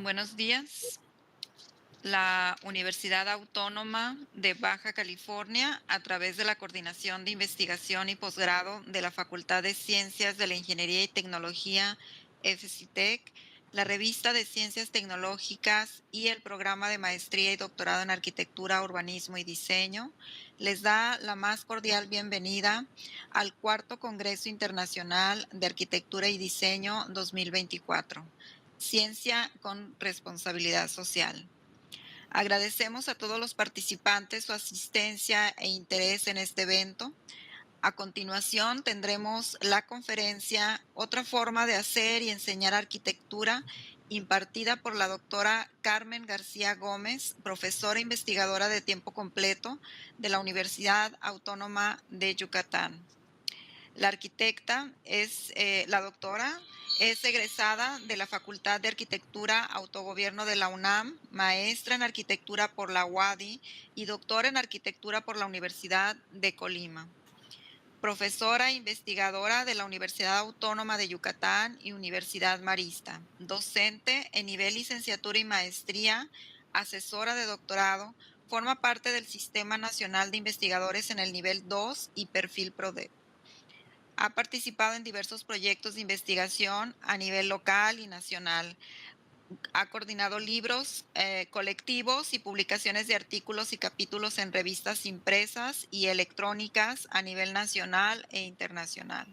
Buenos días. La Universidad Autónoma de Baja California, a través de la Coordinación de Investigación y Posgrado de la Facultad de Ciencias de la Ingeniería y Tecnología, FCTEC, la Revista de Ciencias Tecnológicas y el Programa de Maestría y Doctorado en Arquitectura, Urbanismo y Diseño, les da la más cordial bienvenida al Cuarto Congreso Internacional de Arquitectura y Diseño 2024, Ciencia con Responsabilidad Social. Agradecemos a todos los participantes su asistencia e interés en este evento. A continuación tendremos la conferencia Otra forma de hacer y enseñar arquitectura, impartida por la doctora Carmen García Gómez, profesora investigadora de tiempo completo de la Universidad Autónoma de Yucatán. La arquitecta la doctora, es egresada de la Facultad de Arquitectura Autogobierno de la UNAM, maestra en arquitectura por la UADY y doctora en arquitectura por la Universidad de Colima. Profesora e investigadora de la Universidad Autónoma de Yucatán y Universidad Marista. Docente en nivel licenciatura y maestría, asesora de doctorado, forma parte del Sistema Nacional de Investigadores en el nivel 2 y perfil PRODEP. Ha participado en diversos proyectos de investigación a nivel local y nacional. Ha coordinado libros colectivos y publicaciones de artículos y capítulos en revistas impresas y electrónicas a nivel nacional e internacional.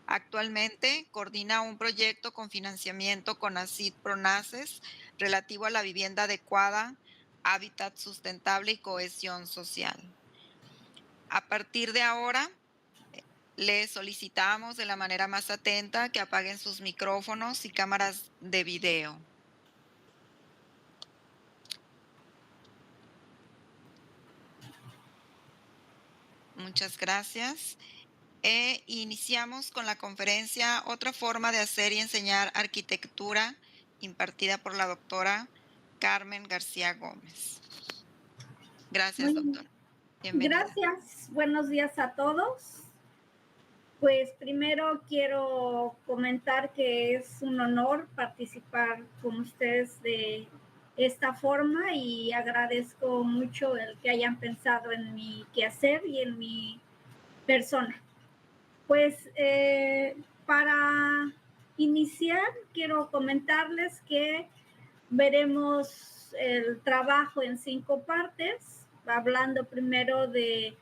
Actualmente coordina un proyecto con financiamiento con ACID Pronaces relativo a la vivienda adecuada, hábitat sustentable y cohesión social. A partir de ahora, les solicitamos de la manera más atenta que apaguen sus micrófonos y cámaras de video. Muchas gracias. Iniciamos con la conferencia Otra forma de hacer y enseñar arquitectura, impartida por la doctora Carmen García Gómez. Gracias, Muy doctora. Bienvenida. gracias. Buenos días a todos. Pues primero quiero comentar que es un honor participar con ustedes de esta forma y agradezco mucho el que hayan pensado en mi quehacer y en mi persona. Pues para iniciar quiero comentarles que veremos el trabajo en 5 partes, hablando primero de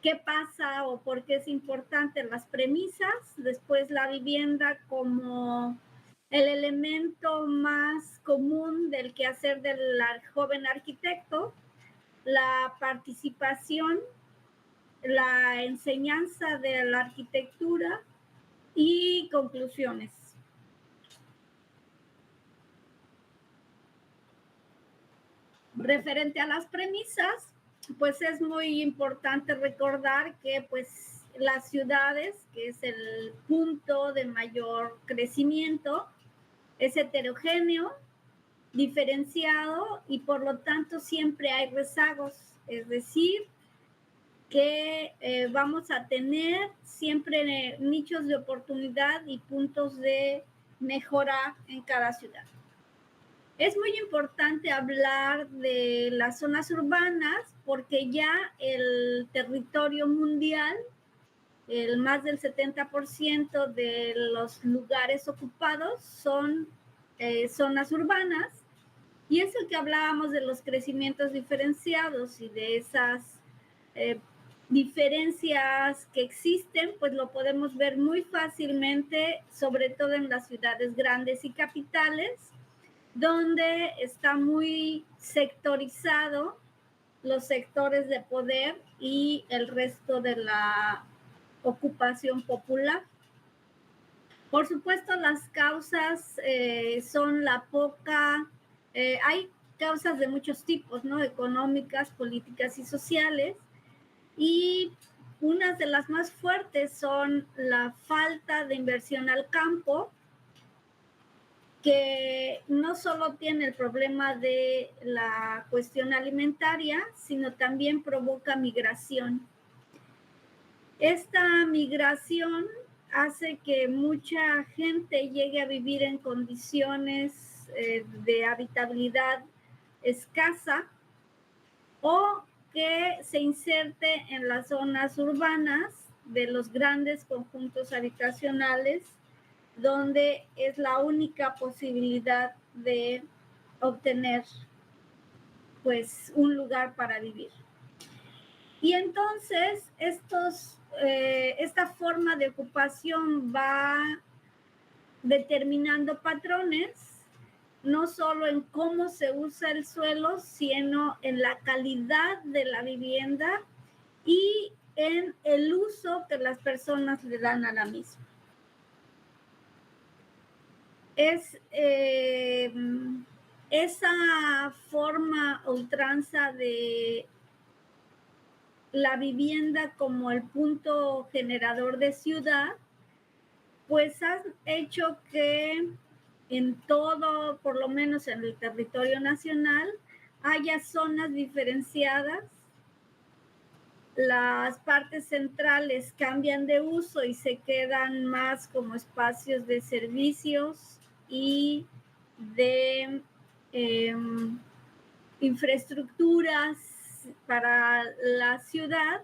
qué pasa o por qué es importante las premisas, después la vivienda como el elemento más común del quehacer del joven arquitecto, la participación, la enseñanza de la arquitectura y conclusiones. Referente a las premisas, pues es muy importante recordar que pues las ciudades, que es el punto de mayor crecimiento, es heterogéneo, diferenciado y por lo tanto siempre hay rezagos, es decir, que vamos a tener siempre nichos de oportunidad y puntos de mejora en cada ciudad. Es muy importante hablar de las zonas urbanas porque ya el territorio mundial, el más del 70% de los lugares ocupados son zonas urbanas, y eso que hablábamos de los crecimientos diferenciados y de esas diferencias que existen, pues lo podemos ver muy fácilmente, sobre todo en las ciudades grandes y capitales, donde está muy sectorizado los sectores de poder y el resto de la ocupación popular. Por supuesto, las causas son la poca, hay causas de muchos tipos, ¿no? Económicas, políticas y sociales, y unas de las más fuertes son la falta de inversión al campo, que no solo tiene el problema de la cuestión alimentaria, sino también provoca migración. Esta migración hace que mucha gente llegue a vivir en condiciones de habitabilidad escasa, o que se inserte en las zonas urbanas de los grandes conjuntos habitacionales, donde es la única posibilidad de obtener pues un lugar para vivir. Y entonces esta forma de ocupación va determinando patrones, no solo en cómo se usa el suelo, sino en la calidad de la vivienda y en el uso que las personas le dan a la misma. Es esa forma ultranza de la vivienda como el punto generador de ciudad, pues ha hecho que en todo, por lo menos en el territorio nacional, haya zonas diferenciadas. Las partes centrales cambian de uso y se quedan más como espacios de servicios y de infraestructuras para la ciudad,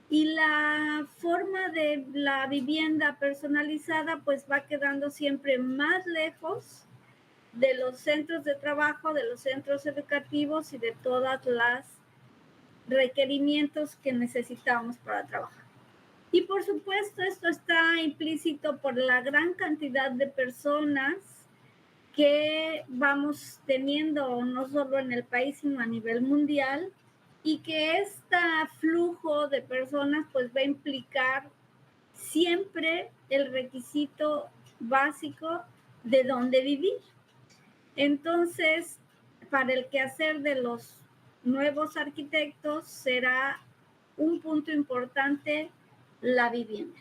y la forma de la vivienda personalizada pues va quedando siempre más lejos de los centros de trabajo, de los centros educativos y de todas las requerimientos que necesitamos para trabajar. Y por supuesto esto está implícito por la gran cantidad de personas que vamos teniendo no solo en el país sino a nivel mundial, y que este flujo de personas pues va a implicar siempre el requisito básico de dónde vivir. Entonces, para el quehacer de los nuevos arquitectos será un punto importante la vivienda.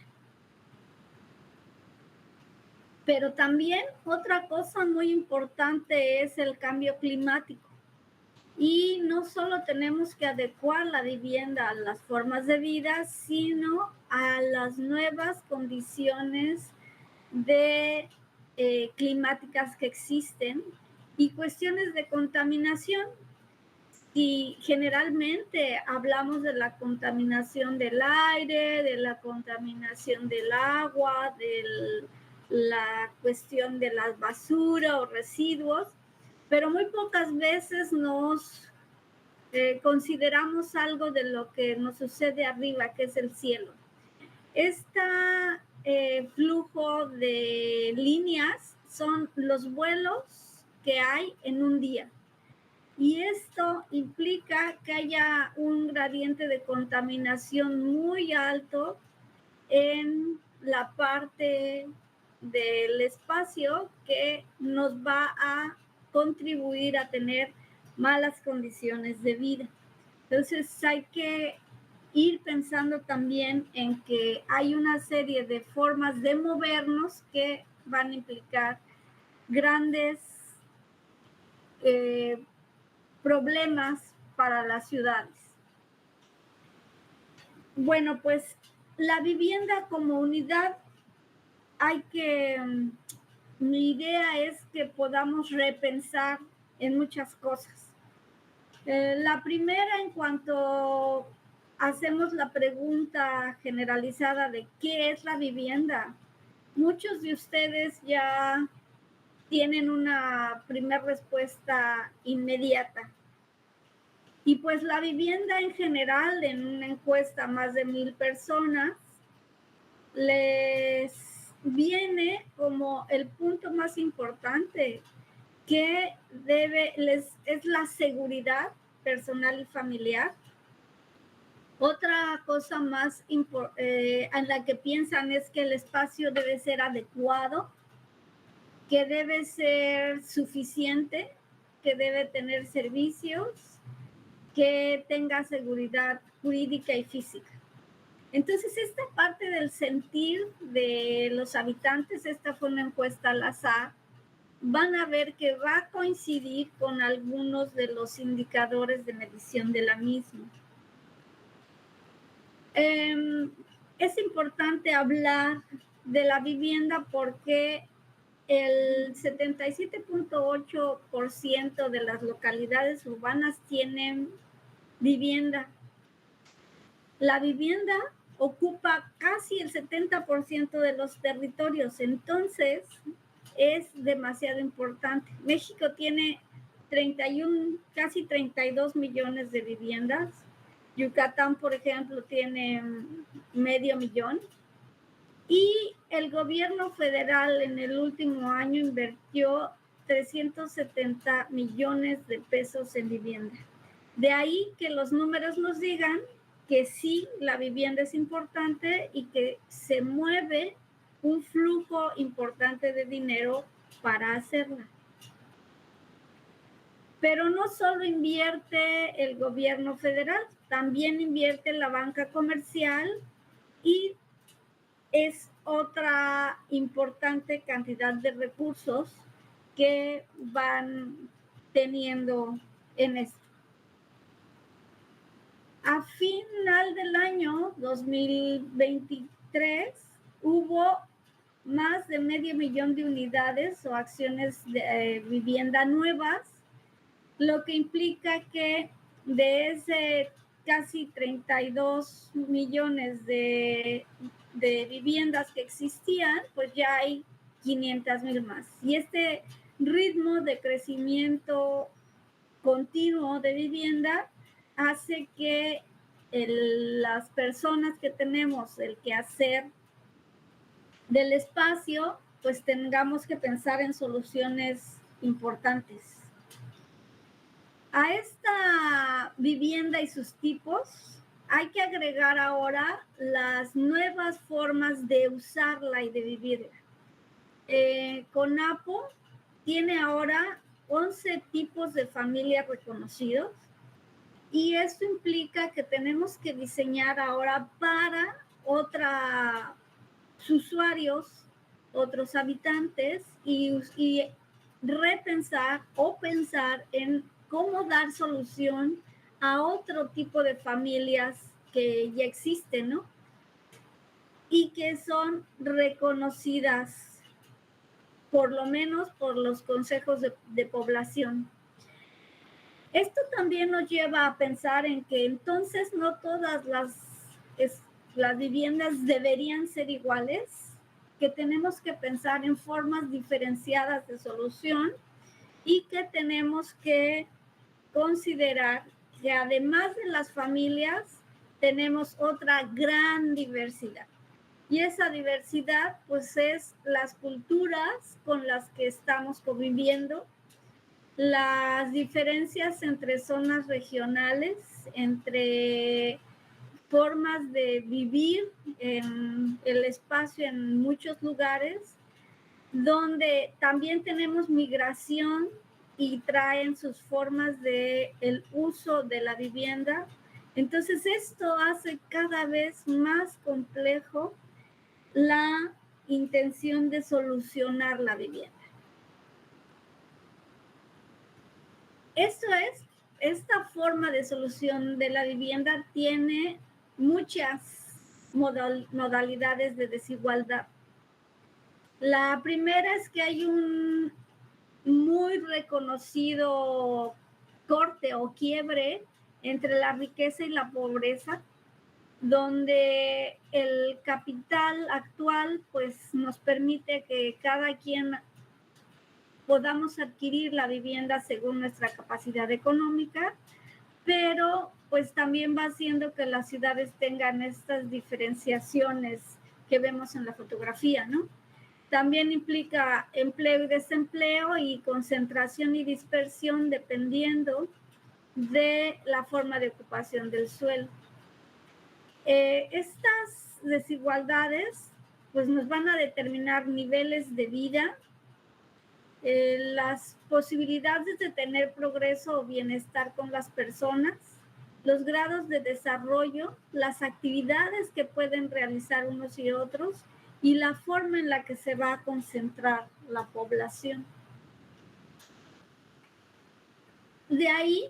Pero también otra cosa muy importante es el cambio climático. Y no solo tenemos que adecuar la vivienda a las formas de vida, sino a las nuevas condiciones de climáticas que existen y cuestiones de contaminación. Si generalmente hablamos de la contaminación del aire, de la contaminación del agua, de la cuestión de la basura o residuos, pero muy pocas veces nos consideramos algo de lo que nos sucede arriba, que es el cielo. Este flujo de líneas son los vuelos que hay en un día. Y esto implica que haya un gradiente de contaminación muy alto en la parte del espacio que nos va a contribuir a tener malas condiciones de vida. Entonces hay que ir pensando también en que hay una serie de formas de movernos que van a implicar grandes problemas para las ciudades. Bueno, pues la vivienda como unidad mi idea es que podamos repensar en muchas cosas. La primera, en cuanto hacemos la pregunta generalizada de qué es la vivienda, muchos de ustedes ya tienen una primera respuesta inmediata. Y pues la vivienda en general, en una encuesta a más de 1,000 personas, les viene como el punto más importante, que es la seguridad personal y familiar. Otra cosa más en la que piensan es que el espacio debe ser adecuado, que debe ser suficiente, que debe tener servicios, que tenga seguridad jurídica y física. Entonces, esta parte del sentir de los habitantes, esta fue una encuesta al azar, van a ver que va a coincidir con algunos de los indicadores de medición de la misma. Es importante hablar de la vivienda porque el 77.8% de las localidades urbanas tienen vivienda. La vivienda ocupa casi el 70% de los territorios, entonces es demasiado importante. México tiene 31, casi 32 millones de viviendas. Yucatán, por ejemplo, tiene medio millón. Y el gobierno federal en el último año invirtió 370 millones de pesos en vivienda. De ahí que los números nos digan que sí, la vivienda es importante y que se mueve un flujo importante de dinero para hacerla. Pero no solo invierte el gobierno federal, también invierte la banca comercial y es otra importante cantidad de recursos que van teniendo en esto. A final del año 2023 hubo más de medio millón de unidades o acciones de vivienda nuevas, lo que implica que de ese casi 32 millones de viviendas que existían, pues ya hay 500,000 más. Y este ritmo de crecimiento continuo de vivienda hace que las personas que tenemos el quehacer del espacio, pues tengamos que pensar en soluciones importantes. A esta vivienda y sus tipos hay que agregar ahora las nuevas formas de usarla y de vivirla. CONAPO tiene ahora 11 tipos de familias reconocidos y esto implica que tenemos que diseñar ahora para otros usuarios, otros habitantes y repensar o pensar en cómo dar solución a otro tipo de familias que ya existen, ¿no? Y que son reconocidas, por lo menos por los consejos de población. Esto también nos lleva a pensar en que entonces no todas las viviendas deberían ser iguales, que tenemos que pensar en formas diferenciadas de solución y que tenemos que considerar que además de las familias tenemos otra gran diversidad. Y esa diversidad pues es las culturas con las que estamos conviviendo, las diferencias entre zonas regionales, entre formas de vivir en el espacio en muchos lugares, donde también tenemos migración y traen sus formas de el uso de la vivienda. Entonces esto hace cada vez más complejo la intención de solucionar la vivienda. Esta forma de solución de la vivienda tiene muchas modalidades de desigualdad. La primera es que hay un muy reconocido corte o quiebre entre la riqueza y la pobreza, donde el capital actual pues nos permite que cada quien podamos adquirir la vivienda según nuestra capacidad económica, pero pues también va haciendo que las ciudades tengan estas diferenciaciones que vemos en la fotografía, ¿no? También implica empleo y desempleo y concentración y dispersión dependiendo de la forma de ocupación del suelo. Estas desigualdades pues nos van a determinar niveles de vida, las posibilidades de tener progreso o bienestar con las personas, los grados de desarrollo, las actividades que pueden realizar unos y otros y la forma en la que se va a concentrar la población. De ahí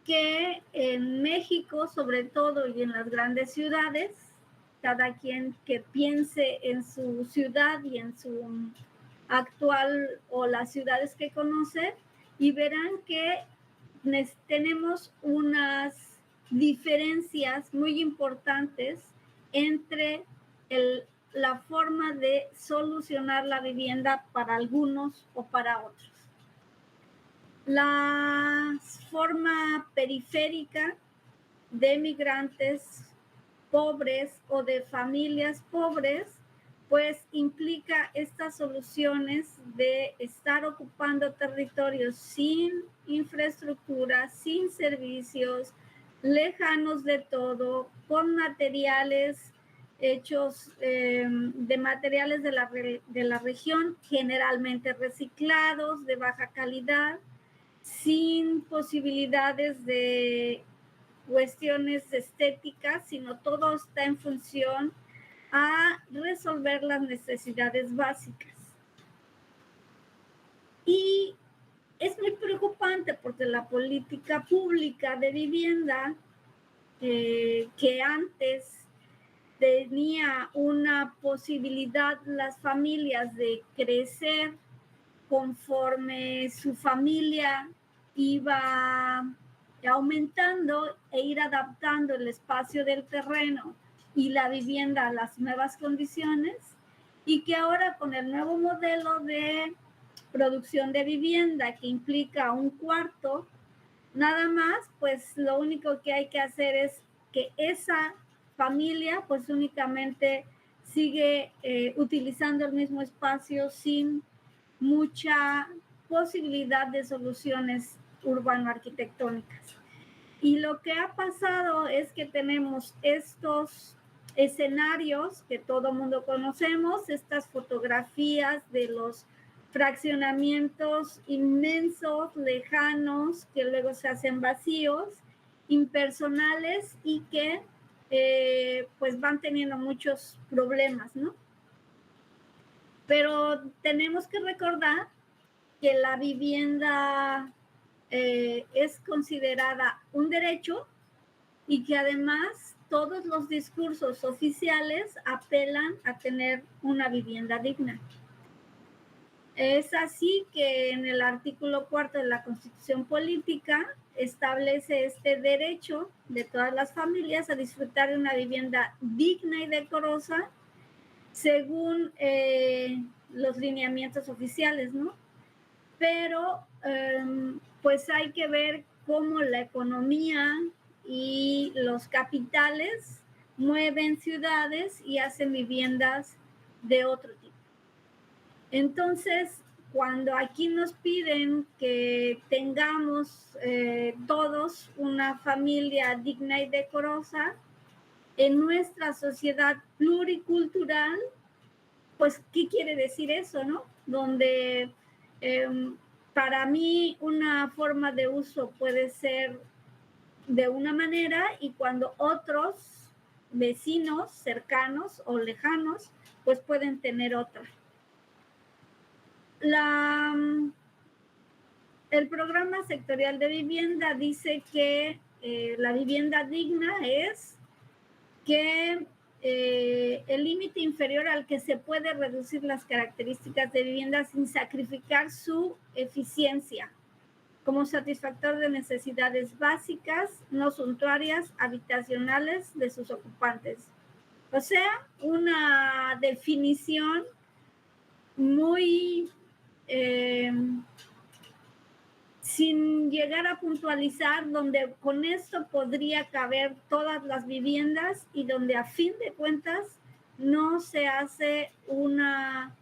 que en México, sobre todo, y en las grandes ciudades, cada quien que piense en su ciudad y en su actual o las ciudades que conocen y verán que tenemos unas diferencias muy importantes entre la forma de solucionar la vivienda para algunos o para otros. La forma periférica de migrantes pobres o de familias pobres, pues implica estas soluciones de estar ocupando territorios sin infraestructura, sin servicios, lejanos de todo, con materiales hechos de materiales de la región, generalmente reciclados, de baja calidad, sin posibilidades de cuestiones estéticas, sino todo está en función a resolver las necesidades básicas. Y es muy preocupante porque la política pública de vivienda que antes tenía una posibilidad las familias de crecer conforme su familia iba aumentando e ir adaptando el espacio del terreno y la vivienda a las nuevas condiciones, y que ahora con el nuevo modelo de producción de vivienda que implica un cuarto, nada más, pues lo único que hay que hacer es que esa familia pues únicamente sigue utilizando el mismo espacio sin mucha posibilidad de soluciones urbano-arquitectónicas. Y lo que ha pasado es que tenemos estos escenarios que todo mundo conocemos, estas fotografías de los fraccionamientos inmensos, lejanos, que luego se hacen vacíos, impersonales y que pues van teniendo muchos problemas, ¿no? Pero tenemos que recordar que la vivienda es considerada un derecho y que además todos los discursos oficiales apelan a tener una vivienda digna. Es así que en el artículo 4 de la Constitución Política establece este derecho de todas las familias a disfrutar de una vivienda digna y decorosa según los lineamientos oficiales, ¿no? Pero pues hay que ver cómo la economía y los capitales mueven ciudades y hacen viviendas de otro tipo. Entonces, cuando aquí nos piden que tengamos todos una familia digna y decorosa, en nuestra sociedad pluricultural, pues, ¿qué quiere decir eso, no? Donde para mí una forma de uso puede ser de una manera y cuando otros vecinos cercanos o lejanos, pues pueden tener otra. El programa sectorial de vivienda dice que la vivienda digna es que el límite inferior al que se puede reducir las características de vivienda sin sacrificar su eficiencia como satisfactor de necesidades básicas, no suntuarias, habitacionales de sus ocupantes. O sea, una definición muy sin llegar a puntualizar, donde con esto podría caber todas las viviendas y donde a fin de cuentas no se hace una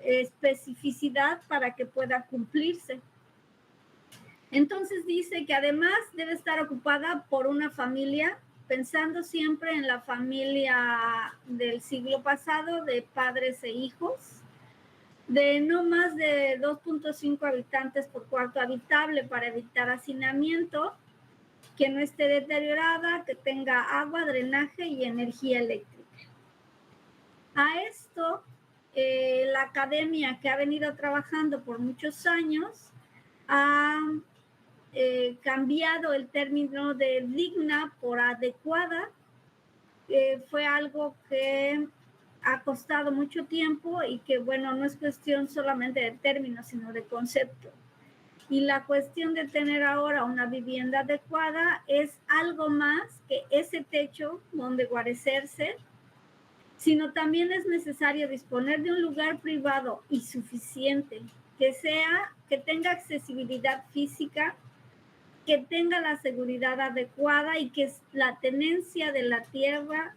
especificidad para que pueda cumplirse. Entonces dice que además debe estar ocupada por una familia, pensando siempre en la familia del siglo pasado, de padres e hijos, de no más de 2.5 habitantes por cuarto habitable para evitar hacinamiento, que no esté deteriorada, que tenga agua, drenaje y energía eléctrica. A esto, la academia que ha venido trabajando por muchos años ha cambiado el término de digna por adecuada. Fue algo que ha costado mucho tiempo y que, bueno, no es cuestión solamente de términos, sino de concepto. Y la cuestión de tener ahora una vivienda adecuada es algo más que ese techo donde guarecerse, sino también es necesario disponer de un lugar privado y suficiente, que tenga accesibilidad física, que tenga la seguridad adecuada y que la tenencia de la tierra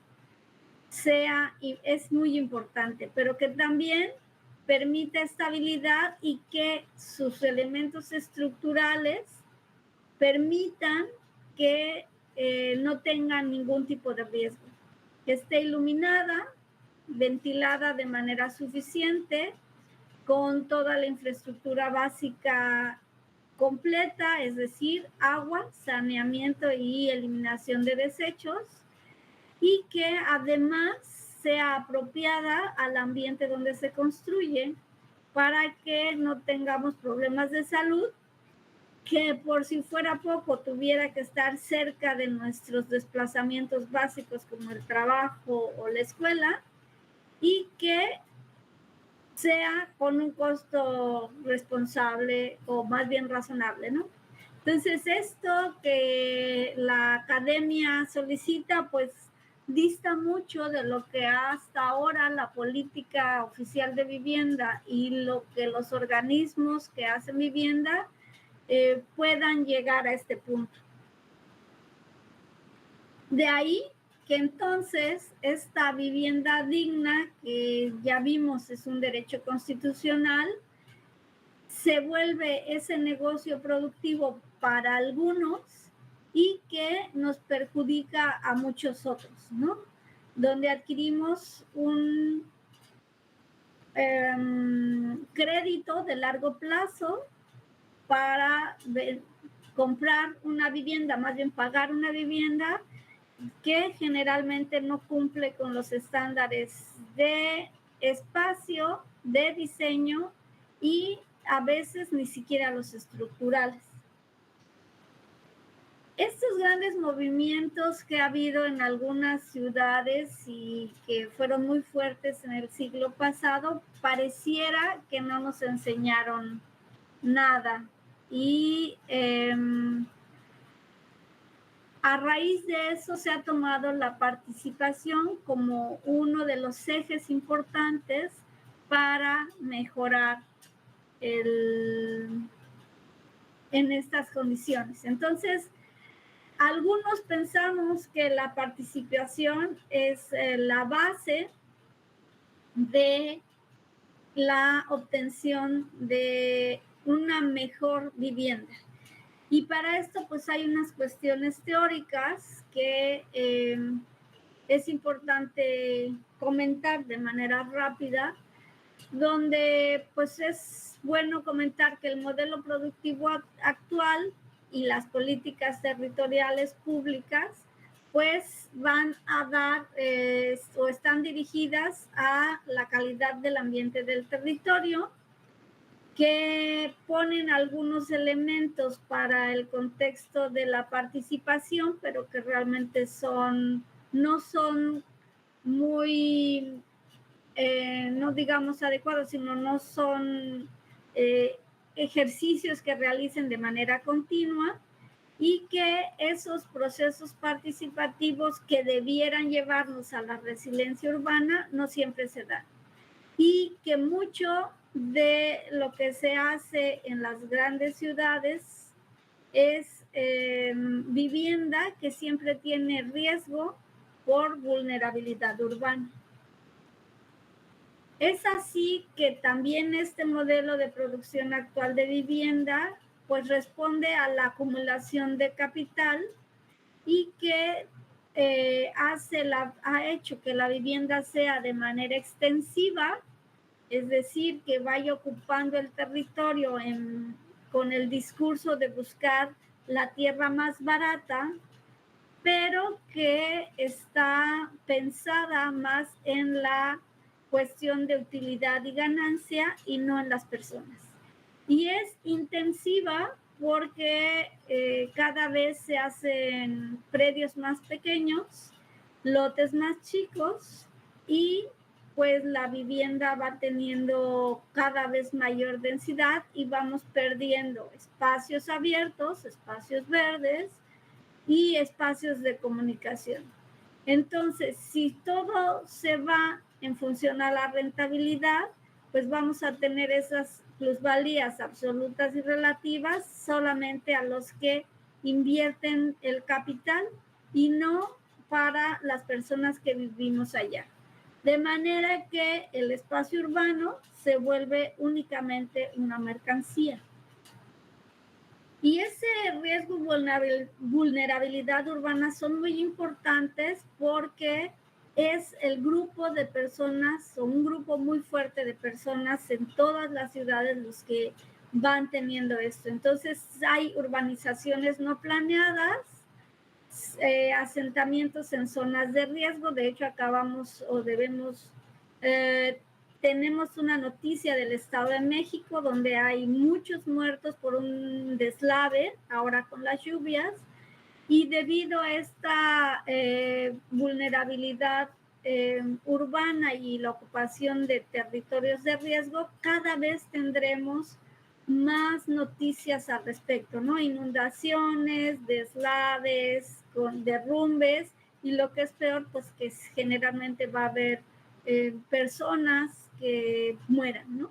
sea, y es muy importante, pero que también permita estabilidad y que sus elementos estructurales permitan que no tengan ningún tipo de riesgo, que esté iluminada, ventilada de manera suficiente, con toda la infraestructura básica completa, es decir, agua, saneamiento y eliminación de desechos, y que además sea apropiada al ambiente donde se construye para que no tengamos problemas de salud, que por si fuera poco tuviera que estar cerca de nuestros desplazamientos básicos como el trabajo o la escuela, y que sea con un costo responsable o más bien razonable, ¿no? Entonces, esto que la academia solicita, pues dista mucho de lo que hasta ahora la política oficial de vivienda y lo que los organismos que hacen vivienda puedan llegar a este punto. De ahí que entonces esta vivienda digna, que ya vimos es un derecho constitucional, se vuelve ese negocio productivo para algunos y que nos perjudica a muchos otros, ¿no? Donde adquirimos un crédito de largo plazo para comprar una vivienda, más bien pagar una vivienda que generalmente no cumple con los estándares de espacio, de diseño y a veces ni siquiera los estructurales. Estos grandes movimientos que ha habido en algunas ciudades y que fueron muy fuertes en el siglo pasado, pareciera que no nos enseñaron nada. Y a raíz de eso se ha tomado la participación como uno de los ejes importantes para mejorar en estas condiciones. Entonces, algunos pensamos que la participación es la base de la obtención de una mejor vivienda. Y para esto, pues hay unas cuestiones teóricas que es importante comentar de manera rápida, donde pues es bueno comentar que el modelo productivo actual y las políticas territoriales públicas pues van a dar o están dirigidas a la calidad del ambiente del territorio, que ponen algunos elementos para el contexto de la participación, pero que realmente no son muy, no digamos adecuados, sino no son ejercicios que realicen de manera continua, y que esos procesos participativos que debieran llevarnos a la resiliencia urbana no siempre se dan. Y que mucho de lo que se hace en las grandes ciudades es vivienda que siempre tiene riesgo por vulnerabilidad urbana. Es así que también este modelo de producción actual de vivienda pues responde a la acumulación de capital y que ha hecho que la vivienda sea de manera extensiva, es decir, que vaya ocupando el territorio con el discurso de buscar la tierra más barata, pero que está pensada más en la cuestión de utilidad y ganancia y no en las personas. Y es intensiva porque cada vez se hacen predios más pequeños, lotes más chicos, y pues la vivienda va teniendo cada vez mayor densidad y vamos perdiendo espacios abiertos, espacios verdes y espacios de comunicación. Entonces, si todo se va en función a la rentabilidad, pues vamos a tener esas plusvalías absolutas y relativas solamente a los que invierten el capital y no para las personas que vivimos allá. De manera que el espacio urbano se vuelve únicamente una mercancía. Y ese riesgo y vulnerabilidad urbana son muy importantes porque es el grupo de personas o un grupo muy fuerte de personas en todas las ciudades los que van teniendo esto. Entonces hay urbanizaciones no planeadas, asentamientos en zonas de riesgo. De hecho, acabamos o debemos tenemos una noticia del Estado de México donde hay muchos muertos por un deslave, ahora con las lluvias, y debido a esta vulnerabilidad urbana y la ocupación de territorios de riesgo, cada vez tendremos más noticias al respecto, ¿no? Inundaciones, deslaves, con derrumbes, y lo que es peor, pues que generalmente va a haber personas que mueran, ¿no?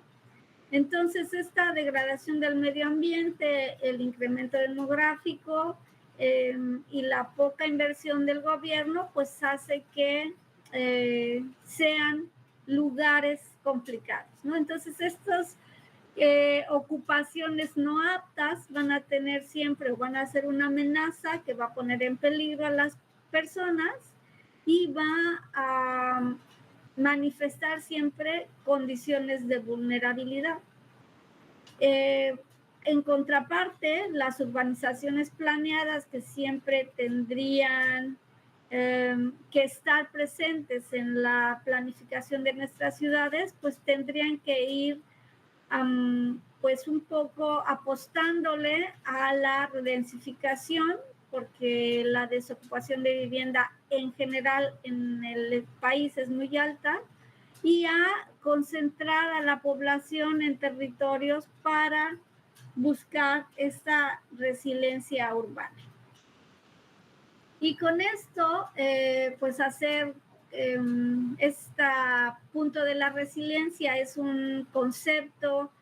Entonces, esta degradación del medio ambiente, el incremento demográfico y la poca inversión del gobierno, pues hace que sean lugares complicados, ¿no? Entonces, estas ocupaciones no aptas van a tener siempre o van a ser una amenaza que va a poner en peligro a las personas y va a manifestar siempre condiciones de vulnerabilidad. En contraparte, las urbanizaciones planeadas que siempre tendrían que estar presentes en la planificación de nuestras ciudades, pues tendrían que ir pues un poco apostándole a la densificación, porque la desocupación de vivienda en general en el país es muy alta, y a concentrar a la población en territorios para buscar esta resiliencia urbana. Y con esto, pues hacer este punto de la resiliencia es un concepto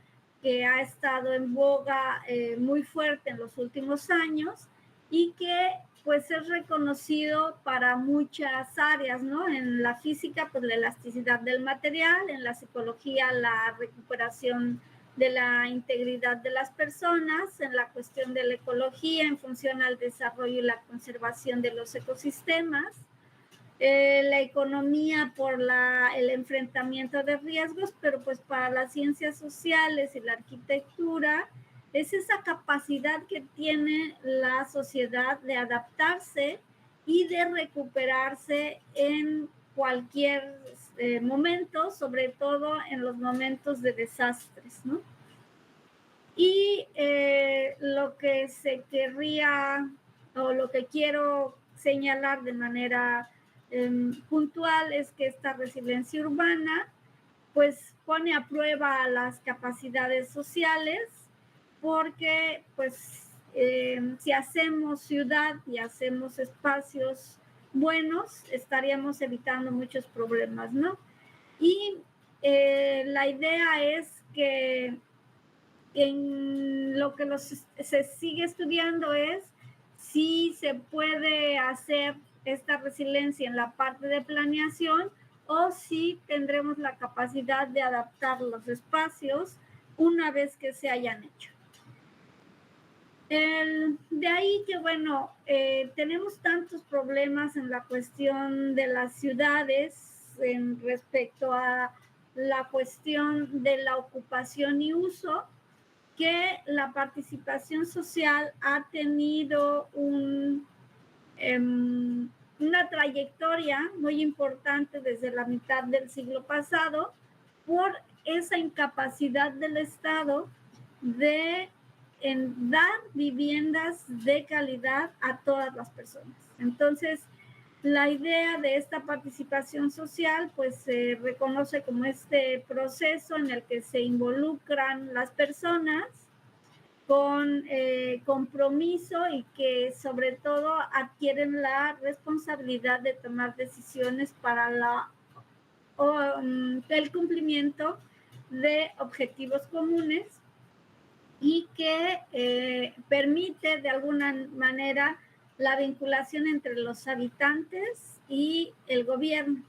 que ha estado en boga muy fuerte en los últimos años y que pues es reconocido para muchas áreas, ¿no? En la física, pues la elasticidad del material, en la psicología, la recuperación de la integridad de las personas, en la cuestión de la ecología en función al desarrollo y la conservación de los ecosistemas, la economía por el enfrentamiento de riesgos, pero pues para las ciencias sociales y la arquitectura es esa capacidad que tiene la sociedad de adaptarse y de recuperarse en cualquier momento, sobre todo en los momentos de desastres, ¿no? Y lo que se querría o lo que quiero señalar de manera puntual es que esta resiliencia urbana pues pone a prueba las capacidades sociales porque pues si hacemos ciudad y hacemos espacios buenos estaríamos evitando muchos problemas, ¿no? Y la idea es que en lo que se sigue estudiando es si se puede hacer esta resiliencia en la parte de planeación o si tendremos la capacidad de adaptar los espacios una vez que se hayan hecho. De ahí que, bueno, tenemos tantos problemas en la cuestión de las ciudades en respecto a la cuestión de la ocupación y uso, que la participación social ha tenido una trayectoria muy importante desde la mitad del siglo pasado por esa incapacidad del Estado de dar viviendas de calidad a todas las personas. Entonces, La idea de esta participación social pues se reconoce como este proceso en el que se involucran las personas con compromiso y que sobre todo adquieren la responsabilidad de tomar decisiones para el cumplimiento de objetivos comunes y que permite de alguna manera la vinculación entre los habitantes y el gobierno.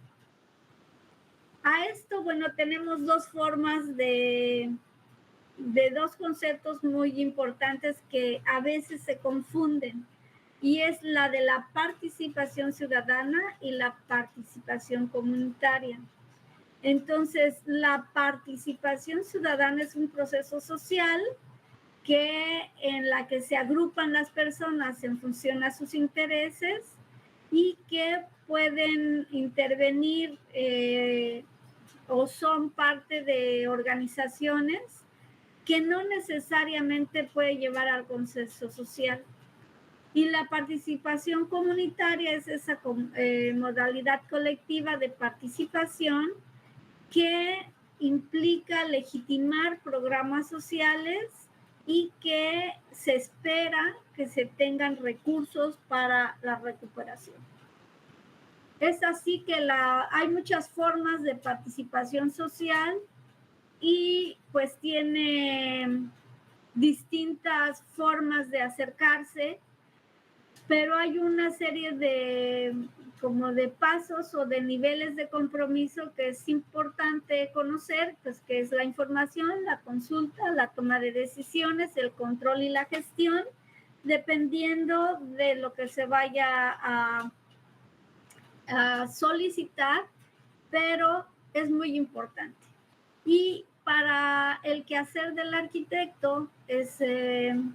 A esto, bueno, tenemos dos formas de dos conceptos muy importantes que a veces se confunden, y es la de la participación ciudadana y la participación comunitaria. Entonces, la participación ciudadana es un proceso social en la que se agrupan las personas en función a sus intereses y que pueden intervenir o son parte de organizaciones que no necesariamente puede llevar al consenso social. Y la participación comunitaria es esa modalidad colectiva de participación que implica legitimar programas sociales y que se espera que se tengan recursos para la recuperación. Es así que hay muchas formas de participación social y pues tiene distintas formas de acercarse, pero hay una serie de pasos o de niveles de compromiso que es importante conocer, pues que es la información, la consulta, la toma de decisiones, el control y la gestión, dependiendo de lo que se vaya a solicitar, pero es muy importante. Y para el quehacer del arquitecto es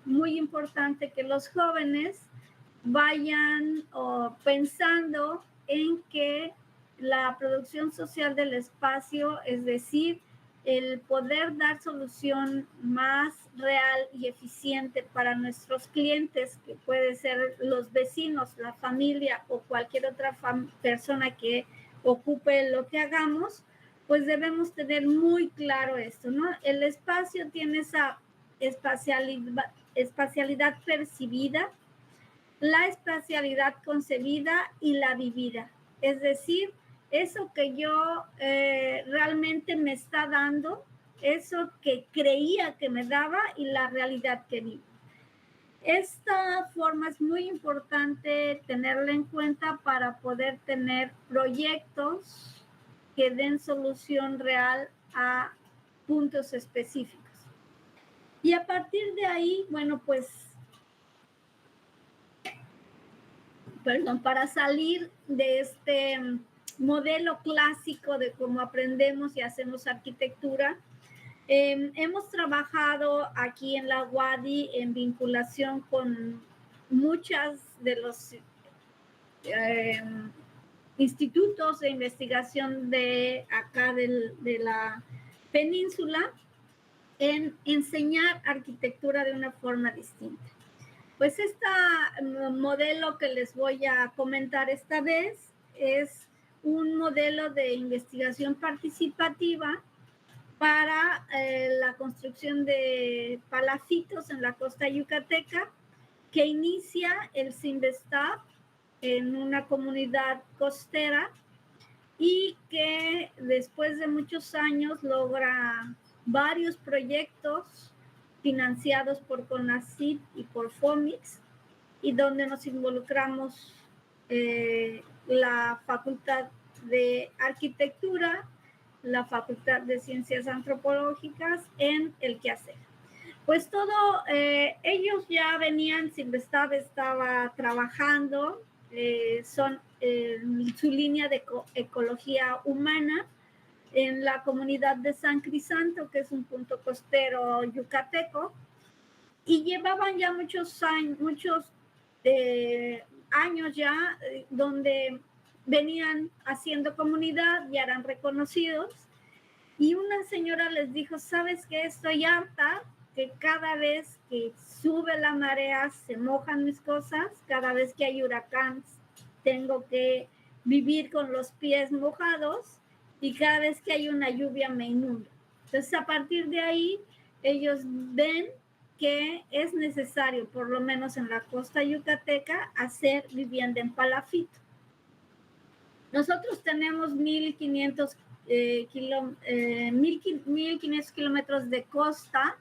muy importante que los jóvenes vayan pensando en que la producción social del espacio, es decir, el poder dar solución más real y eficiente para nuestros clientes, que puede ser los vecinos, la familia o cualquier otra persona que ocupe lo que hagamos, pues debemos tener muy claro esto, ¿no? El espacio tiene esa espacialidad percibida, la espacialidad concebida y la vivida. Es decir, eso que yo realmente me está dando, eso que creía que me daba y la realidad que vivo. Esta forma es muy importante tenerla en cuenta para poder tener proyectos que den solución real a puntos específicos. Y a partir de ahí, bueno, pues, para salir de este modelo clásico de cómo aprendemos y hacemos arquitectura, hemos trabajado aquí en la UADY en vinculación con muchas de los institutos de investigación de acá de la península en enseñar arquitectura de una forma distinta. Pues este modelo que les voy a comentar esta vez es un modelo de investigación participativa para la construcción de palafitos en la costa yucateca, que inicia el CIMBESTAB en una comunidad costera y que después de muchos años logra varios proyectos financiados por CONACYT y por FOMIX, y donde nos involucramos la Facultad de Arquitectura, la Facultad de Ciencias Antropológicas en el quehacer. Pues todo, ellos ya venían, CIMBESTAB estaba trabajando, son su línea de ecología humana en la comunidad de San Crisanto, que es un punto costero yucateco, y llevaban ya muchos años ya donde venían haciendo comunidad, ya eran reconocidos, y una señora les dijo, ¿sabes qué? Estoy harta que cada vez que sube la marea se mojan mis cosas, cada vez que hay huracanes tengo que vivir con los pies mojados y cada vez que hay una lluvia me inundo. Entonces, a partir de ahí, ellos ven que es necesario, por lo menos en la costa yucateca, hacer vivienda en palafito. Nosotros tenemos 1,500 kilómetros de costa,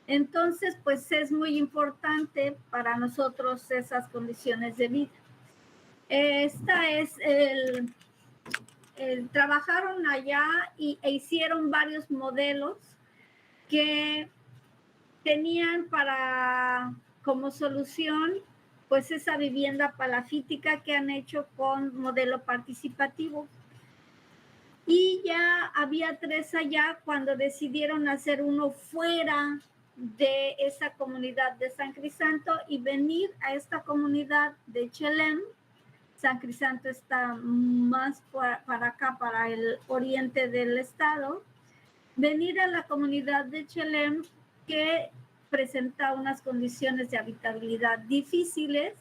entonces pues es muy importante para nosotros esas condiciones de vida. Esta es trabajaron allá e hicieron varios modelos que tenían como solución pues esa vivienda palafítica que han hecho con modelo participativo. Y ya había 3 allá cuando decidieron hacer uno fuera de esa comunidad de San Crisanto y venir a esta comunidad de Chelem. San Crisanto está más para acá, para el oriente del estado. Venir a la comunidad de Chelem, que presenta unas condiciones de habitabilidad difíciles,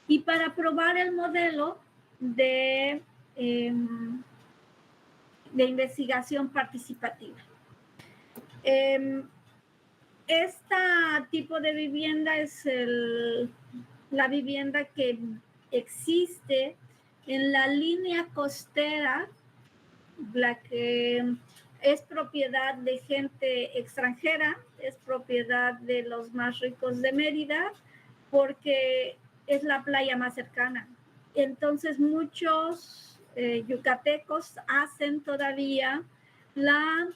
y para probar el modelo de investigación participativa. Este tipo de vivienda es la vivienda que existe en la línea costera, la que es propiedad de gente extranjera, es propiedad de los más ricos de Mérida, porque es la playa más cercana. Entonces muchos yucatecos hacen todavía la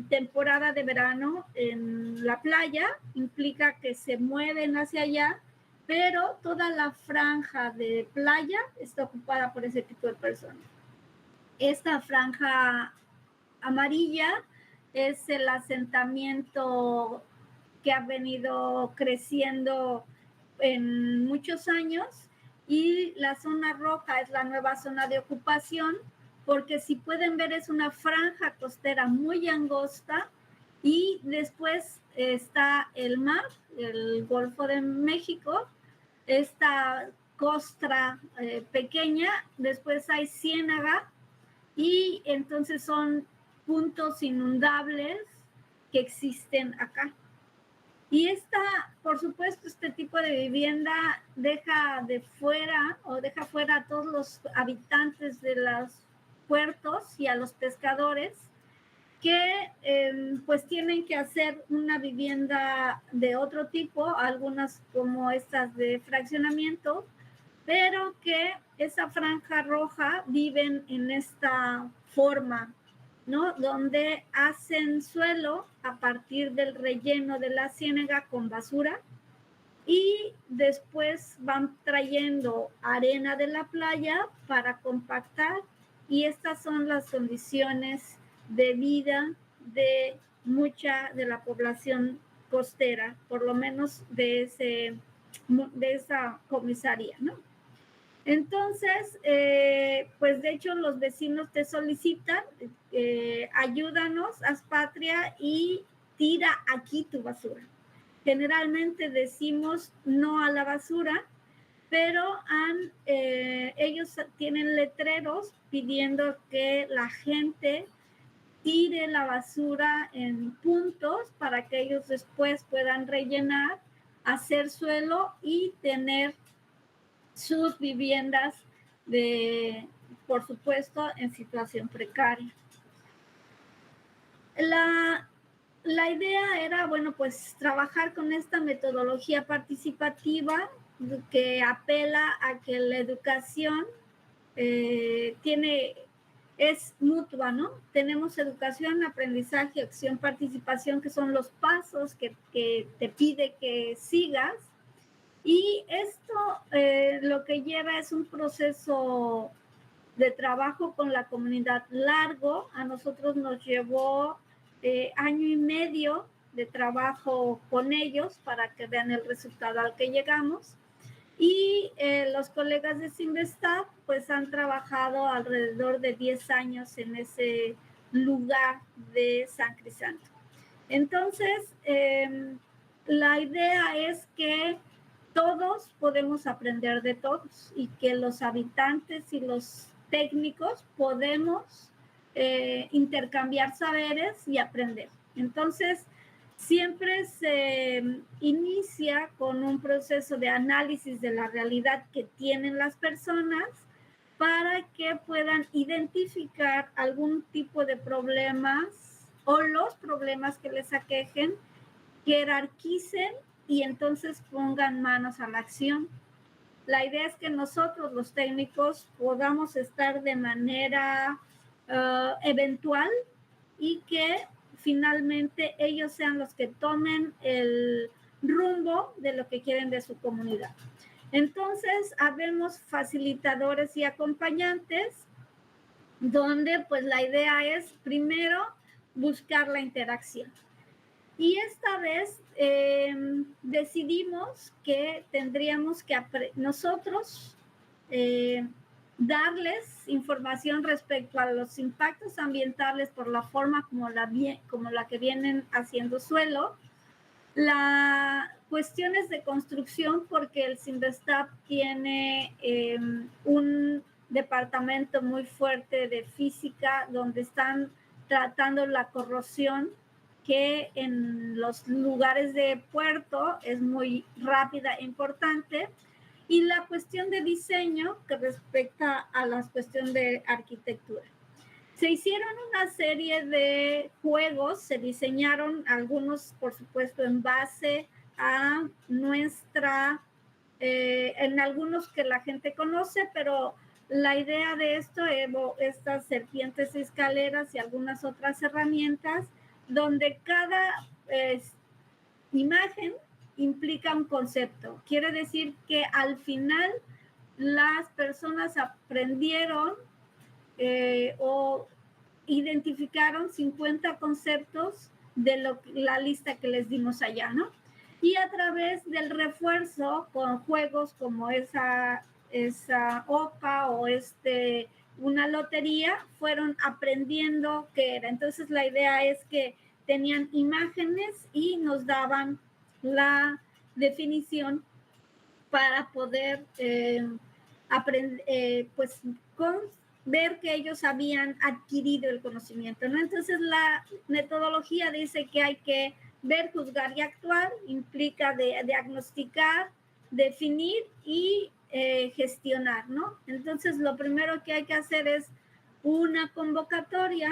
temporada de verano en la playa, implica que se mueven hacia allá, pero toda la franja de playa está ocupada por ese tipo de personas. Esta franja amarilla es el asentamiento que ha venido creciendo en muchos años, y la zona roja es la nueva zona de ocupación, porque si pueden ver es una franja costera muy angosta y después está el mar, el Golfo de México, esta costra pequeña, después hay ciénaga, y entonces son puntos inundables que existen acá. Y por supuesto, este tipo de vivienda deja fuera a todos los habitantes de los puertos y a los pescadores, que pues tienen que hacer una vivienda de otro tipo, algunas como estas de fraccionamiento, pero que esa franja roja viven en esta forma, ¿no? Donde hacen suelo a partir del relleno de la ciénaga con basura, y después van trayendo arena de la playa para compactar, y estas son las condiciones de vida de mucha de la población costera, por lo menos de esa comisaría, ¿no? Entonces, pues de hecho los vecinos te solicitan, ayúdanos, haz patria y tira aquí tu basura. Generalmente decimos no a la basura, pero ellos tienen letreros pidiendo que la gente tire la basura en puntos para que ellos después puedan rellenar, hacer suelo y tener sus viviendas por supuesto, en situación precaria. La idea era, bueno, pues trabajar con esta metodología participativa que apela a que la educación es mutua, ¿no? Tenemos educación, aprendizaje, acción, participación, que son los pasos que te pide que sigas. Y esto lo que lleva es un proceso de trabajo con la comunidad largo. A nosotros nos llevó 1 año y medio de trabajo con ellos para que vean el resultado al que llegamos. Y los colegas de Sinvestad pues han trabajado alrededor de 10 años en ese lugar de San Crisanto. Entonces, la idea es que todos podemos aprender de todos y que los habitantes y los técnicos podemos intercambiar saberes y aprender. Entonces, siempre se inicia con un proceso de análisis de la realidad que tienen las personas para que puedan identificar algún tipo de problemas o los problemas que les aquejen, jerarquicen y entonces pongan manos a la acción. La idea es que nosotros, los técnicos, podamos estar de manera eventual y que finalmente ellos sean los que tomen el rumbo de lo que quieren de su comunidad. Entonces, habemos facilitadores y acompañantes, donde pues la idea es primero buscar la interacción. Y esta vez decidimos que tendríamos que nosotros darles información respecto a los impactos ambientales por la forma como la que vienen haciendo suelo, las cuestiones de construcción, porque el CINVESTAP tiene un departamento muy fuerte de física donde están tratando la corrosión, que en los lugares de puerto es muy rápida e importante, y la cuestión de diseño que respecta a la cuestión de arquitectura. Se hicieron una serie de juegos, se diseñaron algunos, por supuesto, en base a en algunos que la gente conoce, pero la idea de esto, estas serpientes y escaleras y algunas otras herramientas, donde cada imagen implica un concepto. Quiere decir que al final las personas aprendieron o identificaron 50 conceptos de la lista que les dimos allá, ¿no? Y a través del refuerzo con juegos como esa OPA o una lotería, fueron aprendiendo qué era. Entonces la idea es que tenían imágenes y nos daban la definición para poder aprender, pues ver que ellos habían adquirido el conocimiento, ¿no? Entonces la metodología dice que hay que ver, juzgar y actuar, implica diagnosticar, definir y gestionar, ¿no? Entonces lo primero que hay que hacer es una convocatoria,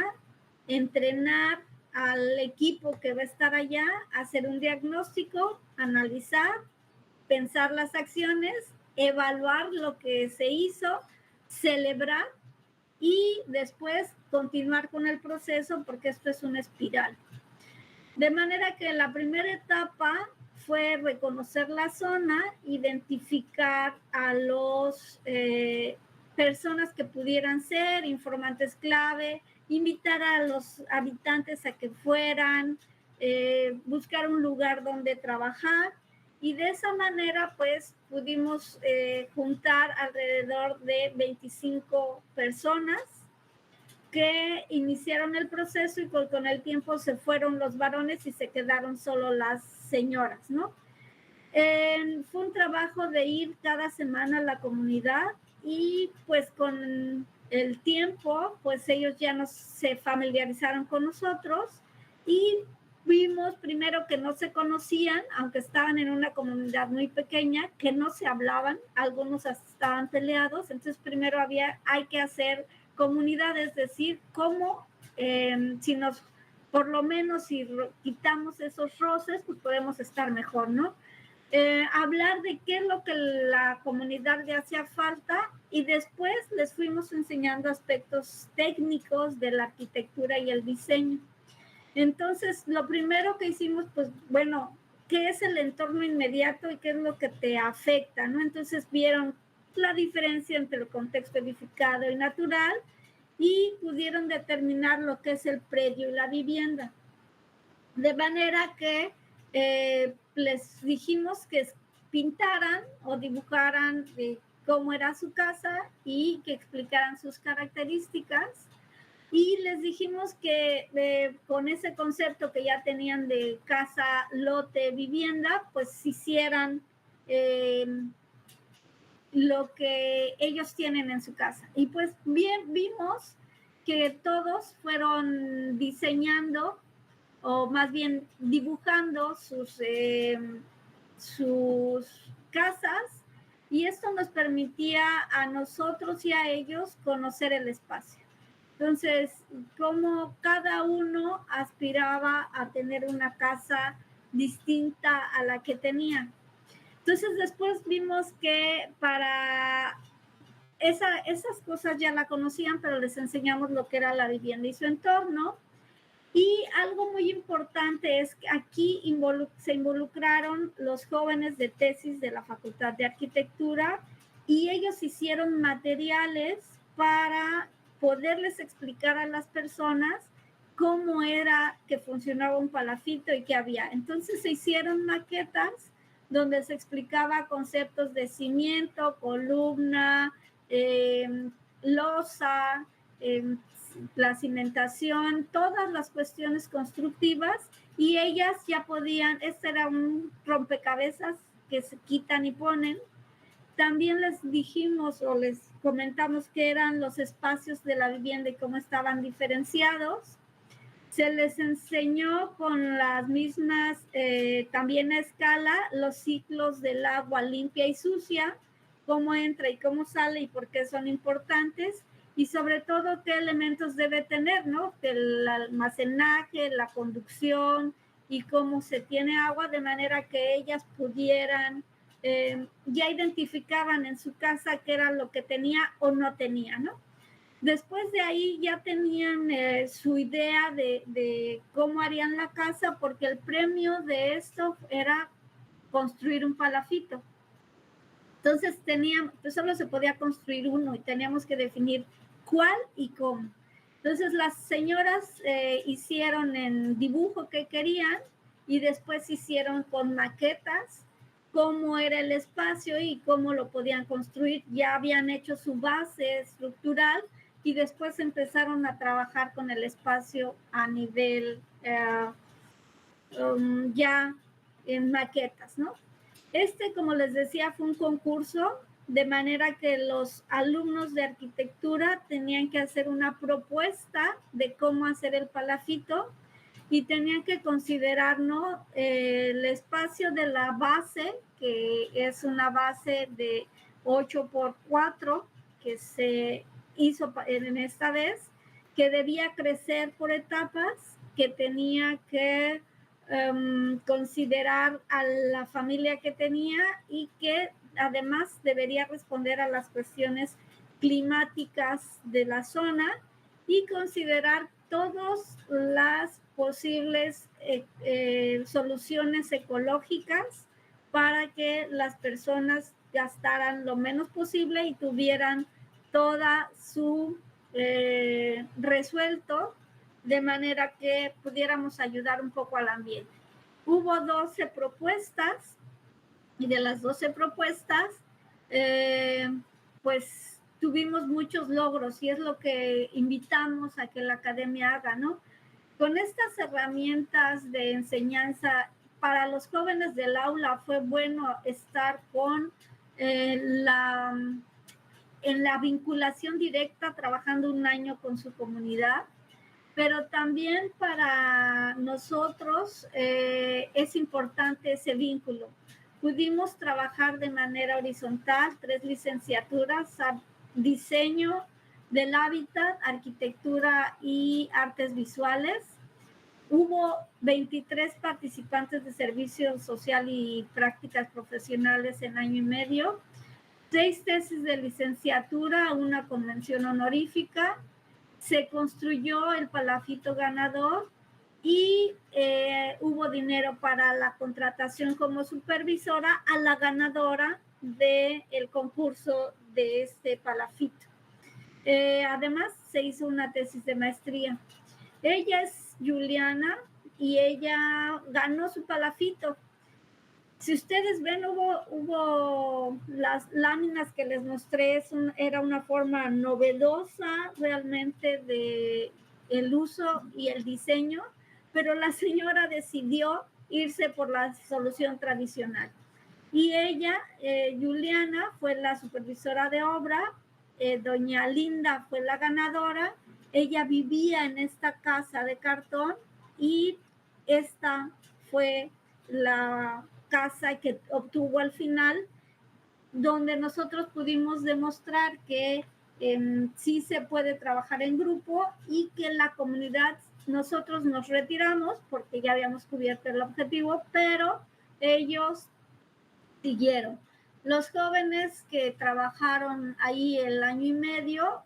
entrenar al equipo que va a estar allá, hacer un diagnóstico, analizar, pensar las acciones, evaluar lo que se hizo, celebrar y después continuar con el proceso, porque esto es una espiral. De manera que la primera etapa fue reconocer la zona, identificar a los personas que pudieran ser informantes clave, invitar a los habitantes a que fueran, buscar un lugar donde trabajar, y de esa manera pues pudimos juntar alrededor de 25 personas que iniciaron el proceso, y con el tiempo se fueron los varones y se quedaron solo las señoras, ¿no? Fue un trabajo de ir cada semana a la comunidad, y pues con el tiempo, pues ellos ya se familiarizaron con nosotros, y vimos primero que no se conocían, aunque estaban en una comunidad muy pequeña, que no se hablaban, algunos estaban peleados. Entonces primero hay que hacer comunidad, es decir, cómo por lo menos si quitamos esos roces, pues podemos estar mejor, ¿no? Hablar de qué es lo que la comunidad le hacía falta, y después les fuimos enseñando aspectos técnicos de la arquitectura y el diseño. Entonces, lo primero que hicimos, pues, bueno, ¿qué es el entorno inmediato y qué es lo que te afecta, no? Entonces, vieron la diferencia entre el contexto edificado y natural, y pudieron determinar lo que es el predio y la vivienda. De manera que les dijimos que pintaran o dibujaran cómo era su casa y que explicaran sus características. Y les dijimos que con ese concepto que ya tenían de casa, lote, vivienda, pues hicieran lo que ellos tienen en su casa. Y pues bien vimos que todos fueron diseñando o más bien dibujando sus casas, y esto nos permitía a nosotros y a ellos conocer el espacio. Entonces, como cada uno aspiraba a tener una casa distinta a la que tenía. Entonces, después vimos que para esas cosas ya la conocían, pero les enseñamos lo que era la vivienda y su entorno. Y algo muy importante es que aquí se involucraron los jóvenes de tesis de la Facultad de Arquitectura, y ellos hicieron materiales para poderles explicar a las personas cómo era que funcionaba un palafito y qué había. Entonces se hicieron maquetas donde se explicaba conceptos de cimiento, columna, losa, la cimentación, todas las cuestiones constructivas, y ellas ya podían, este era un rompecabezas que se quitan y ponen. También les dijimos o les comentamos qué eran los espacios de la vivienda y cómo estaban diferenciados. Se les enseñó con las mismas, también a escala, los ciclos del agua limpia y sucia, cómo entra y cómo sale y por qué son importantes, y sobre todo qué elementos debe tener, ¿no? El almacenaje, la conducción y cómo se tiene agua, de manera que ellas pudieran, ya identificaban en su casa qué era lo que tenía o no tenía, ¿no? Después de ahí ya tenían su idea de cómo harían la casa, porque el premio de esto era construir un palafito. Entonces pues solo se podía construir uno y teníamos que definir cuál y cómo. Entonces las señoras hicieron en dibujo que querían, y después hicieron con maquetas cómo era el espacio y cómo lo podían construir. Ya habían hecho su base estructural y después empezaron a trabajar con el espacio a nivel ya en maquetas, ¿no? Como les decía, fue un concurso, de manera que los alumnos de arquitectura tenían que hacer una propuesta de cómo hacer el palafito, y tenían que considerar, ¿no? El espacio de la base, que es una base de 8x4 que se hizo en esta vez, que debía crecer por etapas, que tenía que considerar a la familia que tenía, y que además debería responder a las cuestiones climáticas de la zona y considerar todas las posibles soluciones ecológicas para que las personas gastaran lo menos posible y tuvieran toda su resuelto, de manera que pudiéramos ayudar un poco al ambiente. Hubo 12 propuestas, y de las 12 propuestas, pues tuvimos muchos logros, y es lo que invitamos a que la academia haga, ¿no? Con estas herramientas de enseñanza para los jóvenes del aula, fue bueno estar con en la vinculación directa, trabajando un año con su comunidad, pero también para nosotros es importante ese vínculo. Pudimos trabajar de manera horizontal 3 licenciaturas: diseño del hábitat, arquitectura y artes visuales. Hubo 23 participantes de servicio social y prácticas profesionales en año y medio, 6 tesis de licenciatura, una convención honorífica. Se construyó el palafito ganador, y hubo dinero para la contratación como supervisora a la ganadora del concurso de este palafito. Además, se hizo una tesis de maestría. Ella es Juliana y ella ganó su palafito. Si ustedes ven, hubo las láminas que les mostré, era una forma novedosa realmente de el uso y el diseño, pero la señora decidió irse por la solución tradicional. Y ella, Juliana, fue la supervisora de obra, doña Linda fue la ganadora. Ella vivía en esta casa de cartón y esta fue la casa que obtuvo al final, donde nosotros pudimos demostrar que sí se puede trabajar en grupo y que la comunidad, nosotros nos retiramos porque ya habíamos cubierto el objetivo, pero ellos siguieron. Los jóvenes que trabajaron ahí el año y medio,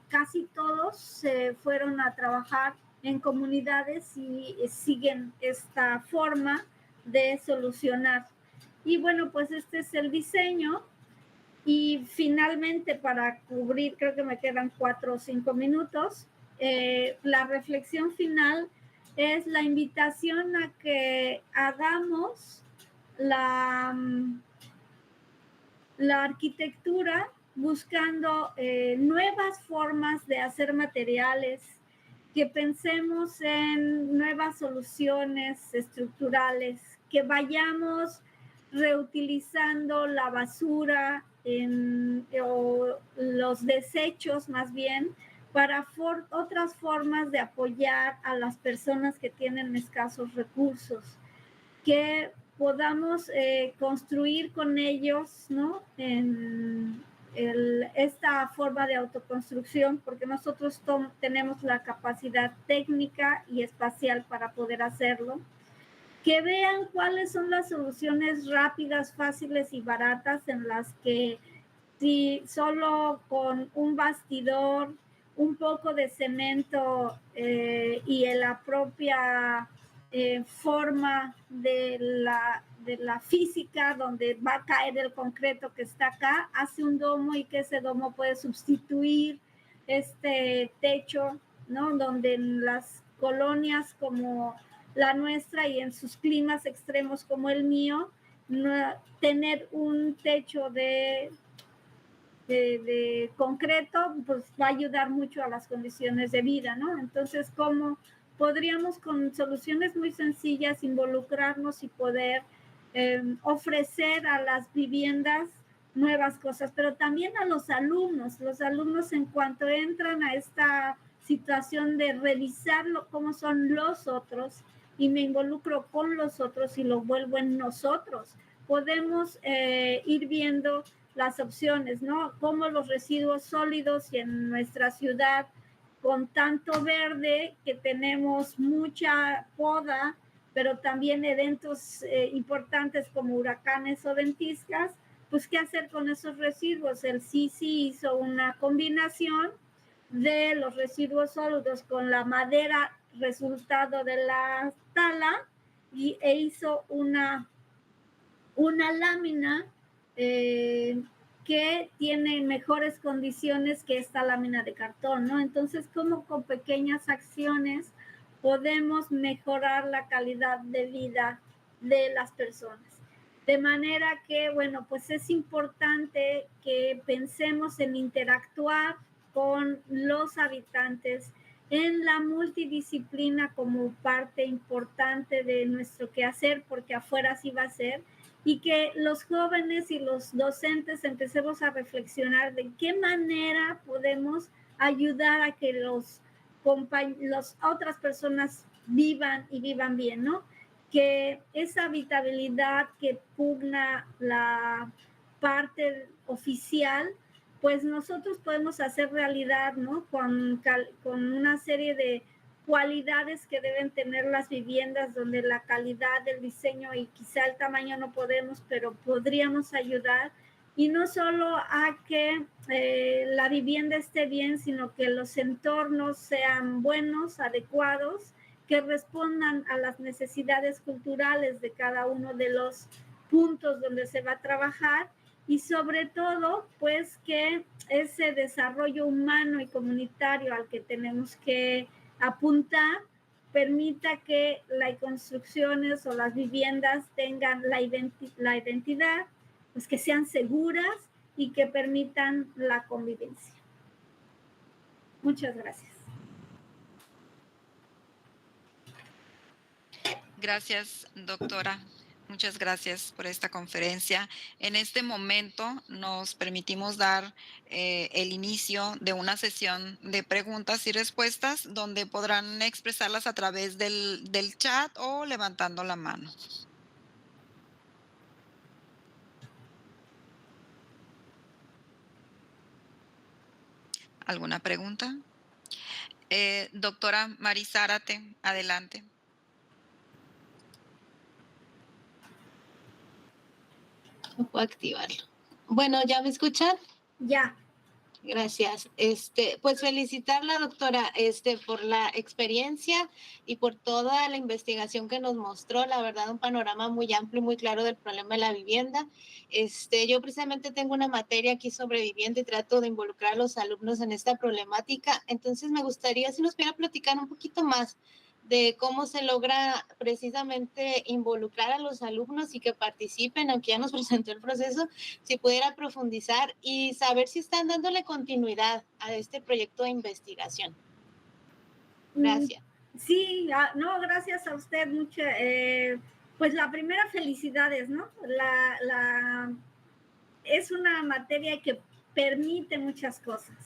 casi todos se fueron a trabajar en comunidades y siguen esta forma de solucionar. Y bueno, pues este es el diseño. Y finalmente, para cubrir, creo que me quedan 4 o 5 minutos, la reflexión final es la invitación a que hagamos la arquitectura buscando nuevas formas de hacer materiales, que pensemos en nuevas soluciones estructurales, que vayamos reutilizando la basura o los desechos más bien para otras formas de apoyar a las personas que tienen escasos recursos, que podamos construir con ellos, ¿no? En esta forma de autoconstrucción, porque nosotros tenemos la capacidad técnica y espacial para poder hacerlo. Que vean cuáles son las soluciones rápidas, fáciles y baratas en las que si solo con un bastidor, un poco de cemento y en la propia forma de la física donde va a caer el concreto que está acá, hace un domo y que ese domo puede sustituir este techo, ¿no? Donde en las colonias como la nuestra y en sus climas extremos como el mío, no, tener un techo de concreto, pues va a ayudar mucho a las condiciones de vida, ¿no? Entonces, ¿cómo podríamos con soluciones muy sencillas involucrarnos y poder ofrecer a las viviendas nuevas cosas, pero también a los alumnos en cuanto entran a esta situación de revisarlo cómo son los otros y me involucro con los otros y lo vuelvo en nosotros, podemos ir viendo las opciones, ¿no? Como los residuos sólidos y en nuestra ciudad con tanto verde que tenemos mucha poda, pero también eventos importantes como huracanes o ventiscas, pues qué hacer con esos residuos. El CICI hizo una combinación de los residuos sólidos con la madera resultado de la tala e hizo una lámina que tiene mejores condiciones que esta lámina de cartón, ¿no? Entonces, como con pequeñas acciones podemos mejorar la calidad de vida de las personas. De manera que, bueno, pues es importante que pensemos en interactuar con los habitantes en la multidisciplina como parte importante de nuestro quehacer, porque afuera sí va a ser, y que los jóvenes y los docentes empecemos a reflexionar de qué manera podemos ayudar a que las otras personas vivan y vivan bien, ¿no? Que esa habitabilidad que pugna la parte oficial, pues nosotros podemos hacer realidad, ¿no? Con una serie de cualidades que deben tener las viviendas, donde la calidad del diseño y quizá el tamaño no podemos, pero podríamos ayudar. Y no solo a que la vivienda esté bien, sino que los entornos sean buenos, adecuados, que respondan a las necesidades culturales de cada uno de los puntos donde se va a trabajar y sobre todo, pues que ese desarrollo humano y comunitario al que tenemos que apuntar permita que las construcciones o las viviendas tengan la identidad, pues que sean seguras y que permitan la convivencia. Muchas gracias. Gracias, doctora. Muchas gracias por esta conferencia. En este momento nos permitimos dar el inicio de una sesión de preguntas y respuestas donde podrán expresarlas a través del chat o levantando la mano. ¿Alguna pregunta? Doctora Mari Zárate, adelante. No puedo activarlo. Bueno, ¿ya me escuchan? Ya. Gracias. Pues felicitarla, doctora, por la experiencia y por toda la investigación que nos mostró. La verdad, un panorama muy amplio y muy claro del problema de la vivienda. Yo precisamente tengo una materia aquí sobre vivienda y trato de involucrar a los alumnos en esta problemática. Entonces, me gustaría si nos pudiera platicar un poquito más de cómo se logra precisamente involucrar a los alumnos y que participen, aunque ya nos presentó el proceso, si pudiera profundizar y saber si están dándole continuidad a este proyecto de investigación. Gracias. Sí, no, gracias a usted mucho. Pues la primera, felicidades, ¿no? Es una materia que permite muchas cosas.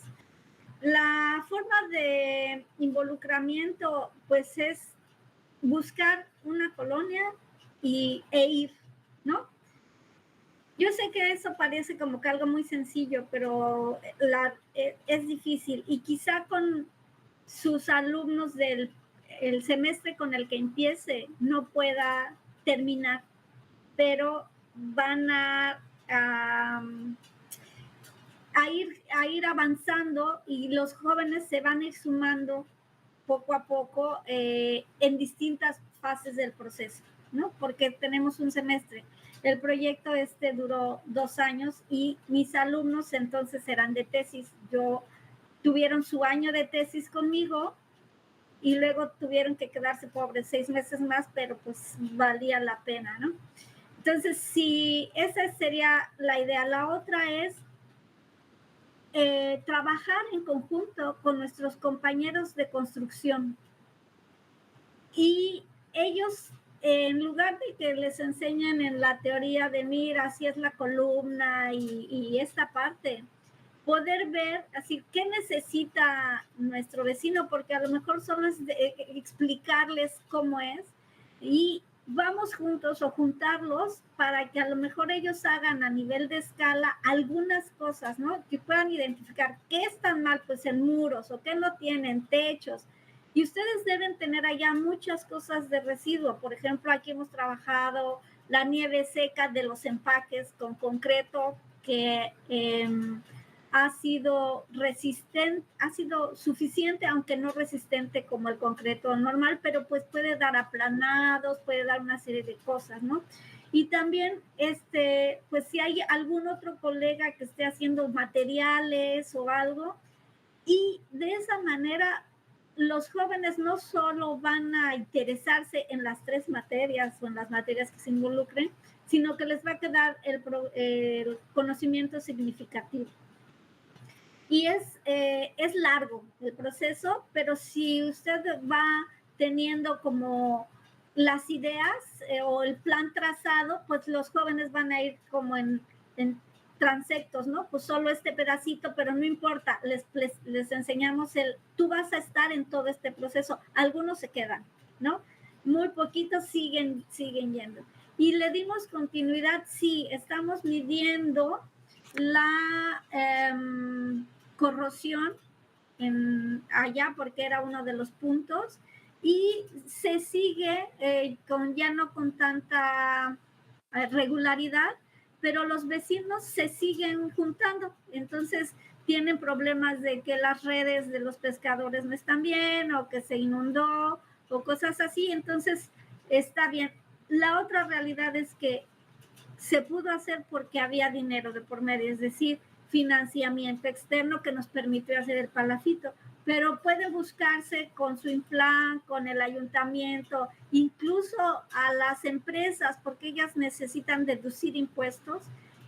La forma de involucramiento, pues es buscar una colonia e ir, ¿no? Yo sé que eso parece como que algo muy sencillo, pero es difícil y quizá con sus alumnos del el semestre con el que empiece no pueda terminar, pero van a ir avanzando y los jóvenes se van a ir sumando poco a poco en distintas fases del proceso, ¿no? Porque tenemos un semestre. El proyecto duró 2 años y mis alumnos entonces eran de tesis. Tuvieron su año de tesis conmigo y luego tuvieron que quedarse pobres 6 meses más, pero pues valía la pena, ¿no? Entonces, sí, esa sería la idea. La otra es trabajar en conjunto con nuestros compañeros de construcción. Y ellos, en lugar de que les enseñen en la teoría de, mira, así es la columna y esta parte, poder ver así qué necesita nuestro vecino, porque a lo mejor solo es explicarles cómo es y vamos juntos o juntarlos para que a lo mejor ellos hagan a nivel de escala algunas cosas, ¿no? Que puedan identificar qué están mal, pues en muros o qué no tienen techos. Y ustedes deben tener allá muchas cosas de residuo. Por ejemplo, aquí hemos trabajado la nieve seca de los empaques con concreto que ha sido resistente, ha sido suficiente, aunque no resistente como el concreto normal, pero pues puede dar aplanados, puede dar una serie de cosas, ¿no? Y también, pues si hay algún otro colega que esté haciendo materiales o algo, y de esa manera los jóvenes no solo van a interesarse en las 3 materias o en las materias que se involucren, sino que les va a quedar el conocimiento significativo. Y es largo el proceso, pero si usted va teniendo como las ideas o el plan trazado, pues los jóvenes van a ir como en transectos, ¿no? Pues solo este pedacito, pero no importa, les enseñamos tú vas a estar en todo este proceso. Algunos se quedan, ¿no? Muy poquitos siguen yendo. Y le dimos continuidad, sí, estamos midiendo la corrosión allá porque era uno de los puntos y se sigue ya no con tanta regularidad, pero los vecinos se siguen juntando, entonces tienen problemas de que las redes de los pescadores no están bien o que se inundó o cosas así, entonces está bien. La otra realidad es que se pudo hacer porque había dinero de por medio, es decir, financiamiento externo que nos permitió hacer el palafito, pero puede buscarse con su Implan, con el ayuntamiento, incluso a las empresas, porque ellas necesitan deducir impuestos,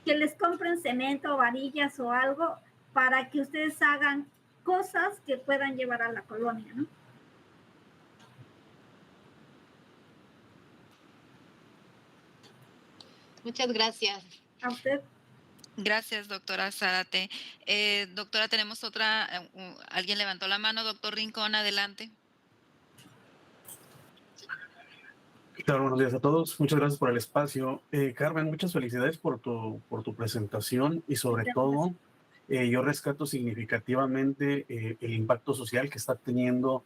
que les compren cemento, varillas o algo para que ustedes hagan cosas que puedan llevar a la colonia, ¿no? Muchas gracias. A usted. Gracias, doctora Zárate. Doctora, tenemos otra, alguien levantó la mano, doctor Rincón, adelante. Claro, buenos días a todos. Muchas gracias por el espacio. Carmen, muchas felicidades por tu presentación y sobre todo yo rescato significativamente el impacto social que está teniendo,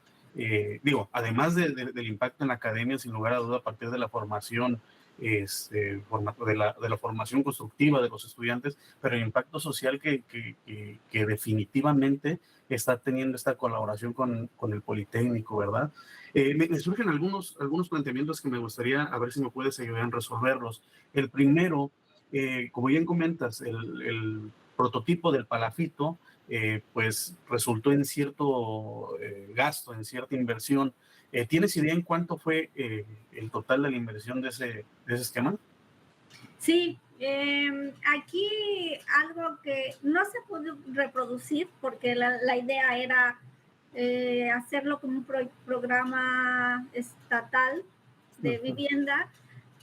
además del impacto en la academia, sin lugar a duda, a partir de la formación, de la formación constructiva de los estudiantes, pero el impacto social que definitivamente está teniendo esta colaboración con el Politécnico, ¿verdad? Me surgen algunos planteamientos que me gustaría a ver si me puedes ayudar en resolverlos. El primero, como bien comentas, el prototipo del palafito, pues resultó en cierto gasto, en cierta inversión. ¿Tienes idea en cuánto fue el total de la inversión de ese esquema? Sí, aquí algo que no se puede reproducir porque la idea era hacerlo como un programa estatal de vivienda,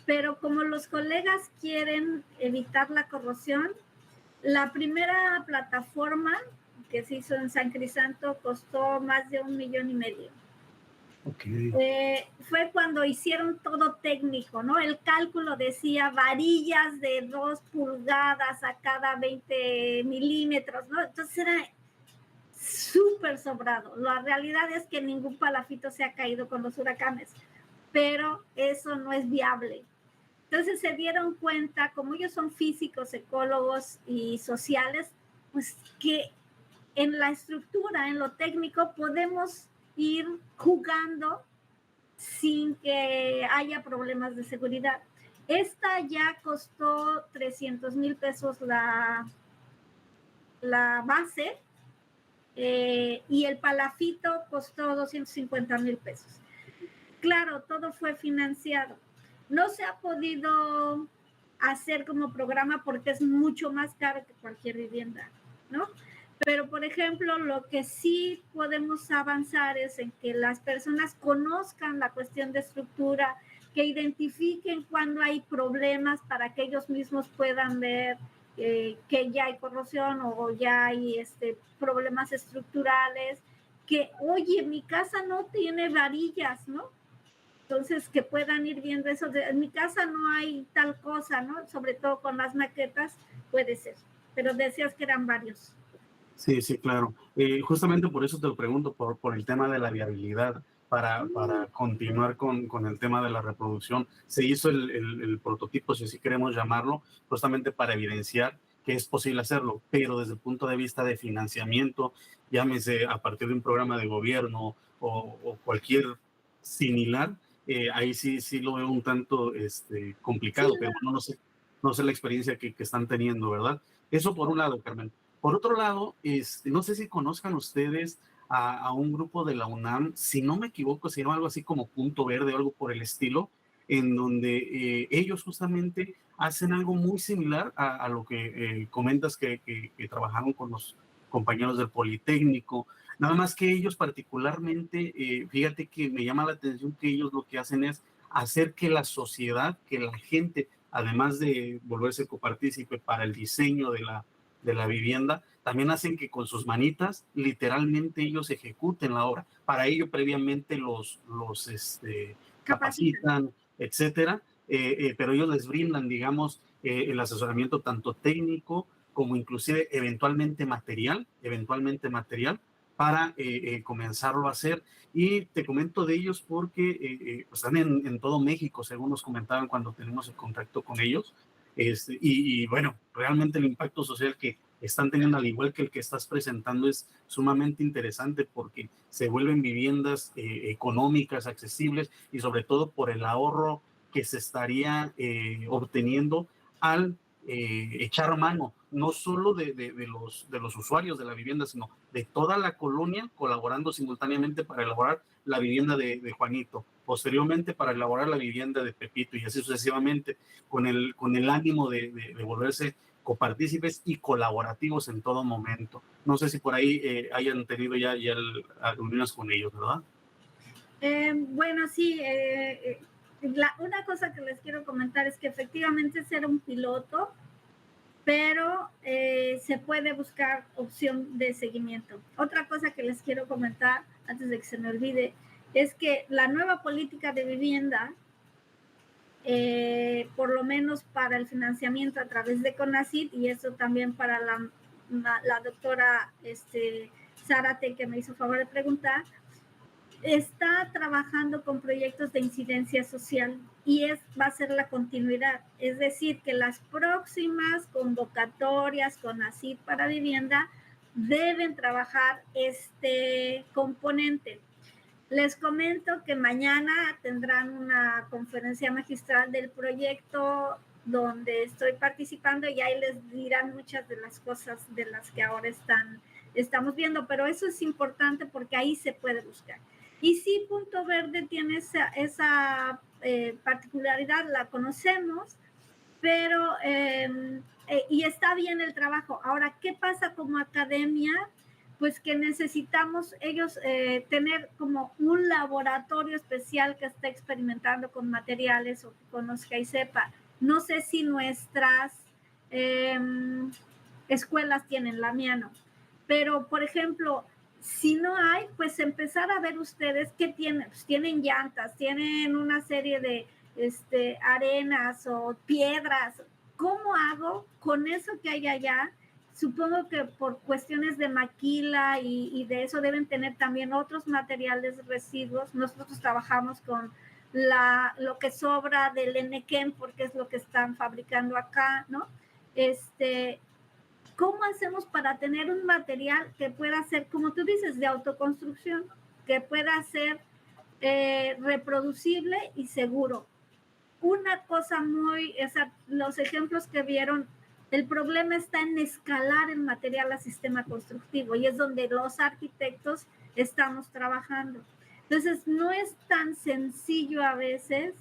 pero como los colegas quieren evitar la corrosión, la primera plataforma que se hizo en San Crisanto costó más de $1.5 millones. Okay. Fue cuando hicieron todo técnico, ¿no? El cálculo decía varillas de 2 pulgadas a cada 20 milímetros, ¿no? Entonces era súper sobrado. La realidad es que ningún palafito se ha caído con los huracanes, pero eso no es viable. Entonces se dieron cuenta, como ellos son físicos, ecólogos y sociales, pues que en la estructura, en lo técnico, podemos ir jugando sin que haya problemas de seguridad. Esta ya costó 300,000 pesos la base y el palafito costó 250,000 pesos. Claro, todo fue financiado. No se ha podido hacer como programa porque es mucho más caro que cualquier vivienda, ¿no? Pero, por ejemplo, lo que sí podemos avanzar es en que las personas conozcan la cuestión de estructura, que identifiquen cuando hay problemas para que ellos mismos puedan ver que ya hay corrosión o ya hay problemas estructurales, que, oye, mi casa no tiene varillas, ¿no? Entonces, que puedan ir viendo eso. En mi casa no hay tal cosa, ¿no? Sobre todo con las maquetas, puede ser. Pero decías que eran varios. Sí, sí, claro. Justamente por eso te lo pregunto, por el tema de la viabilidad, para continuar con el tema de la reproducción. Se hizo el prototipo, si así queremos llamarlo, justamente para evidenciar que es posible hacerlo, pero desde el punto de vista de financiamiento, llámese a partir de un programa de gobierno o cualquier similar, ahí sí lo veo un tanto complicado, sí, pero no sé la experiencia que están teniendo, ¿verdad? Eso por un lado, Carmen. Por otro lado, no sé si conozcan ustedes a un grupo de la UNAM, si no me equivoco, se llama algo así como Punto Verde o algo por el estilo, en donde ellos justamente hacen algo muy similar a lo que comentas que trabajaron con los compañeros del Politécnico. Nada más que ellos particularmente, fíjate que me llama la atención que ellos lo que hacen es hacer que la sociedad, que la gente, además de volverse copartícipe para el diseño de la vivienda, también hacen que con sus manitas literalmente ellos ejecuten la obra. Para ello previamente los capacitan, etcétera, pero ellos les brindan, digamos, el asesoramiento tanto técnico como inclusive eventualmente material para comenzarlo a hacer. Y te comento de ellos porque están en todo México, según nos comentaban cuando tenemos el contacto con ellos. Y bueno, realmente el impacto social que están teniendo, al igual que el que estás presentando, es sumamente interesante porque se vuelven viviendas económicas, accesibles y sobre todo por el ahorro que se estaría obteniendo al echar mano, no solo de los usuarios de la vivienda, sino de toda la colonia colaborando simultáneamente para elaborar la vivienda de Juanito, posteriormente para elaborar la vivienda de Pepito y así sucesivamente, con el ánimo de volverse copartícipes y colaborativos en todo momento. No sé si por ahí hayan tenido ya reuniones con ellos, ¿verdad? Bueno, sí, una cosa que les quiero comentar es que efectivamente ese era un piloto, pero se puede buscar opción de seguimiento. Otra cosa que les quiero comentar, antes de que se me olvide, es que la nueva política de vivienda, por lo menos para el financiamiento a través de CONACYT, y eso también para la doctora Zárate, que me hizo favor de preguntar, está trabajando con proyectos de incidencia social y va a ser la continuidad. Es decir, que las próximas convocatorias CONACYT para vivienda deben trabajar este componente. Les comento que mañana tendrán una conferencia magistral del proyecto donde estoy participando y ahí les dirán muchas de las cosas de las que ahora estamos viendo, pero eso es importante porque ahí se puede buscar. Y sí, Punto Verde tiene esa particularidad, la conocemos, pero y está bien el trabajo. Ahora, ¿qué pasa como academia? Pues que necesitamos ellos tener como un laboratorio especial que esté experimentando con materiales o que conozca y sepa. No sé si nuestras escuelas tienen, la mía no. Pero, por ejemplo, si no hay, pues empezar a ver ustedes qué tienen. Pues tienen llantas, tienen una serie de arenas o piedras. ¿Cómo hago con eso que hay allá? Supongo que por cuestiones de maquila y de eso deben tener también otros materiales residuos. Nosotros trabajamos con lo que sobra del Enequén porque es lo que están fabricando acá, ¿no? ¿Cómo hacemos para tener un material que pueda ser, como tú dices, de autoconstrucción, que pueda ser reproducible y seguro? Una cosa los ejemplos que vieron, el problema está en escalar el material al sistema constructivo y es donde los arquitectos estamos trabajando. Entonces, no es tan sencillo a veces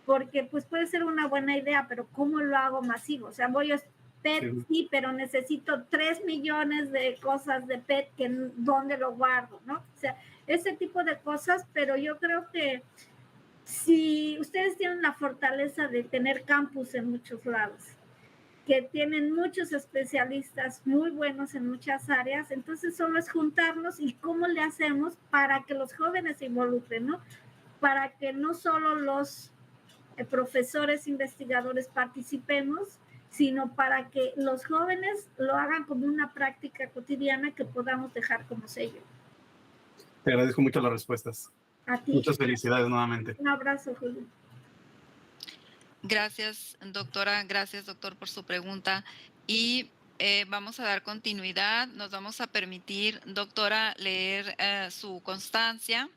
porque pues puede ser una buena idea, pero ¿cómo lo hago masivo? O sea, voy a PET, sí, pero necesito 3 millones de cosas de PET, ¿dónde lo guardo? ¿No? O sea, ese tipo de cosas, pero yo creo que si ustedes tienen la fortaleza de tener campus en muchos lados, que tienen muchos especialistas muy buenos en muchas áreas, entonces solo es juntarnos y cómo le hacemos para que los jóvenes se involucren, ¿no? Para que no solo los profesores investigadores participemos, sino para que los jóvenes lo hagan como una práctica cotidiana que podamos dejar como sello. Te agradezco mucho las respuestas. A ti. Muchas felicidades nuevamente. Un abrazo, Julio. Gracias, doctora. Gracias, doctor, por su pregunta. Y vamos a dar continuidad. Nos vamos a permitir, doctora, leer su constancia.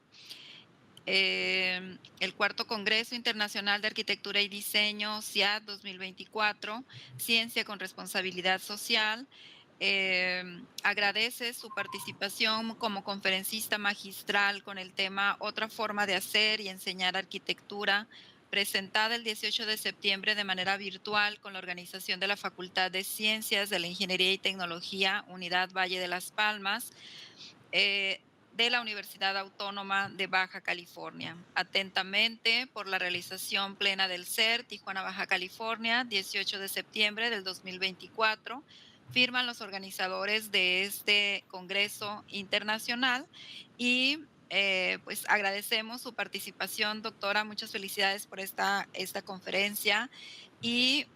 El cuarto Congreso Internacional de Arquitectura y Diseño, CIAD 2024, Ciencia con Responsabilidad Social, agradece su participación como conferencista magistral con el tema Otra forma de hacer y enseñar arquitectura, presentada el 18 de septiembre de manera virtual con la organización de la Facultad de Ciencias de la Ingeniería y Tecnología, Unidad Valle de las Palmas, de la Universidad Autónoma de Baja California. Atentamente por la realización plena del CER, Tijuana, Baja California, 18 de septiembre del 2024. Firman los organizadores de este Congreso Internacional y pues agradecemos su participación, doctora. Muchas felicidades por esta conferencia y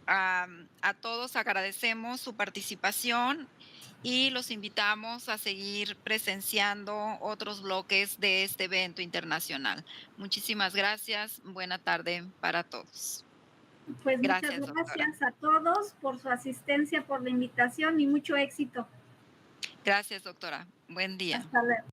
a todos agradecemos su participación y los invitamos a seguir presenciando otros bloques de este evento internacional. Muchísimas gracias. Buena tarde para todos. Pues gracias, muchas gracias a todos por su asistencia, por la invitación y mucho éxito. Gracias, doctora. Buen día. Hasta luego.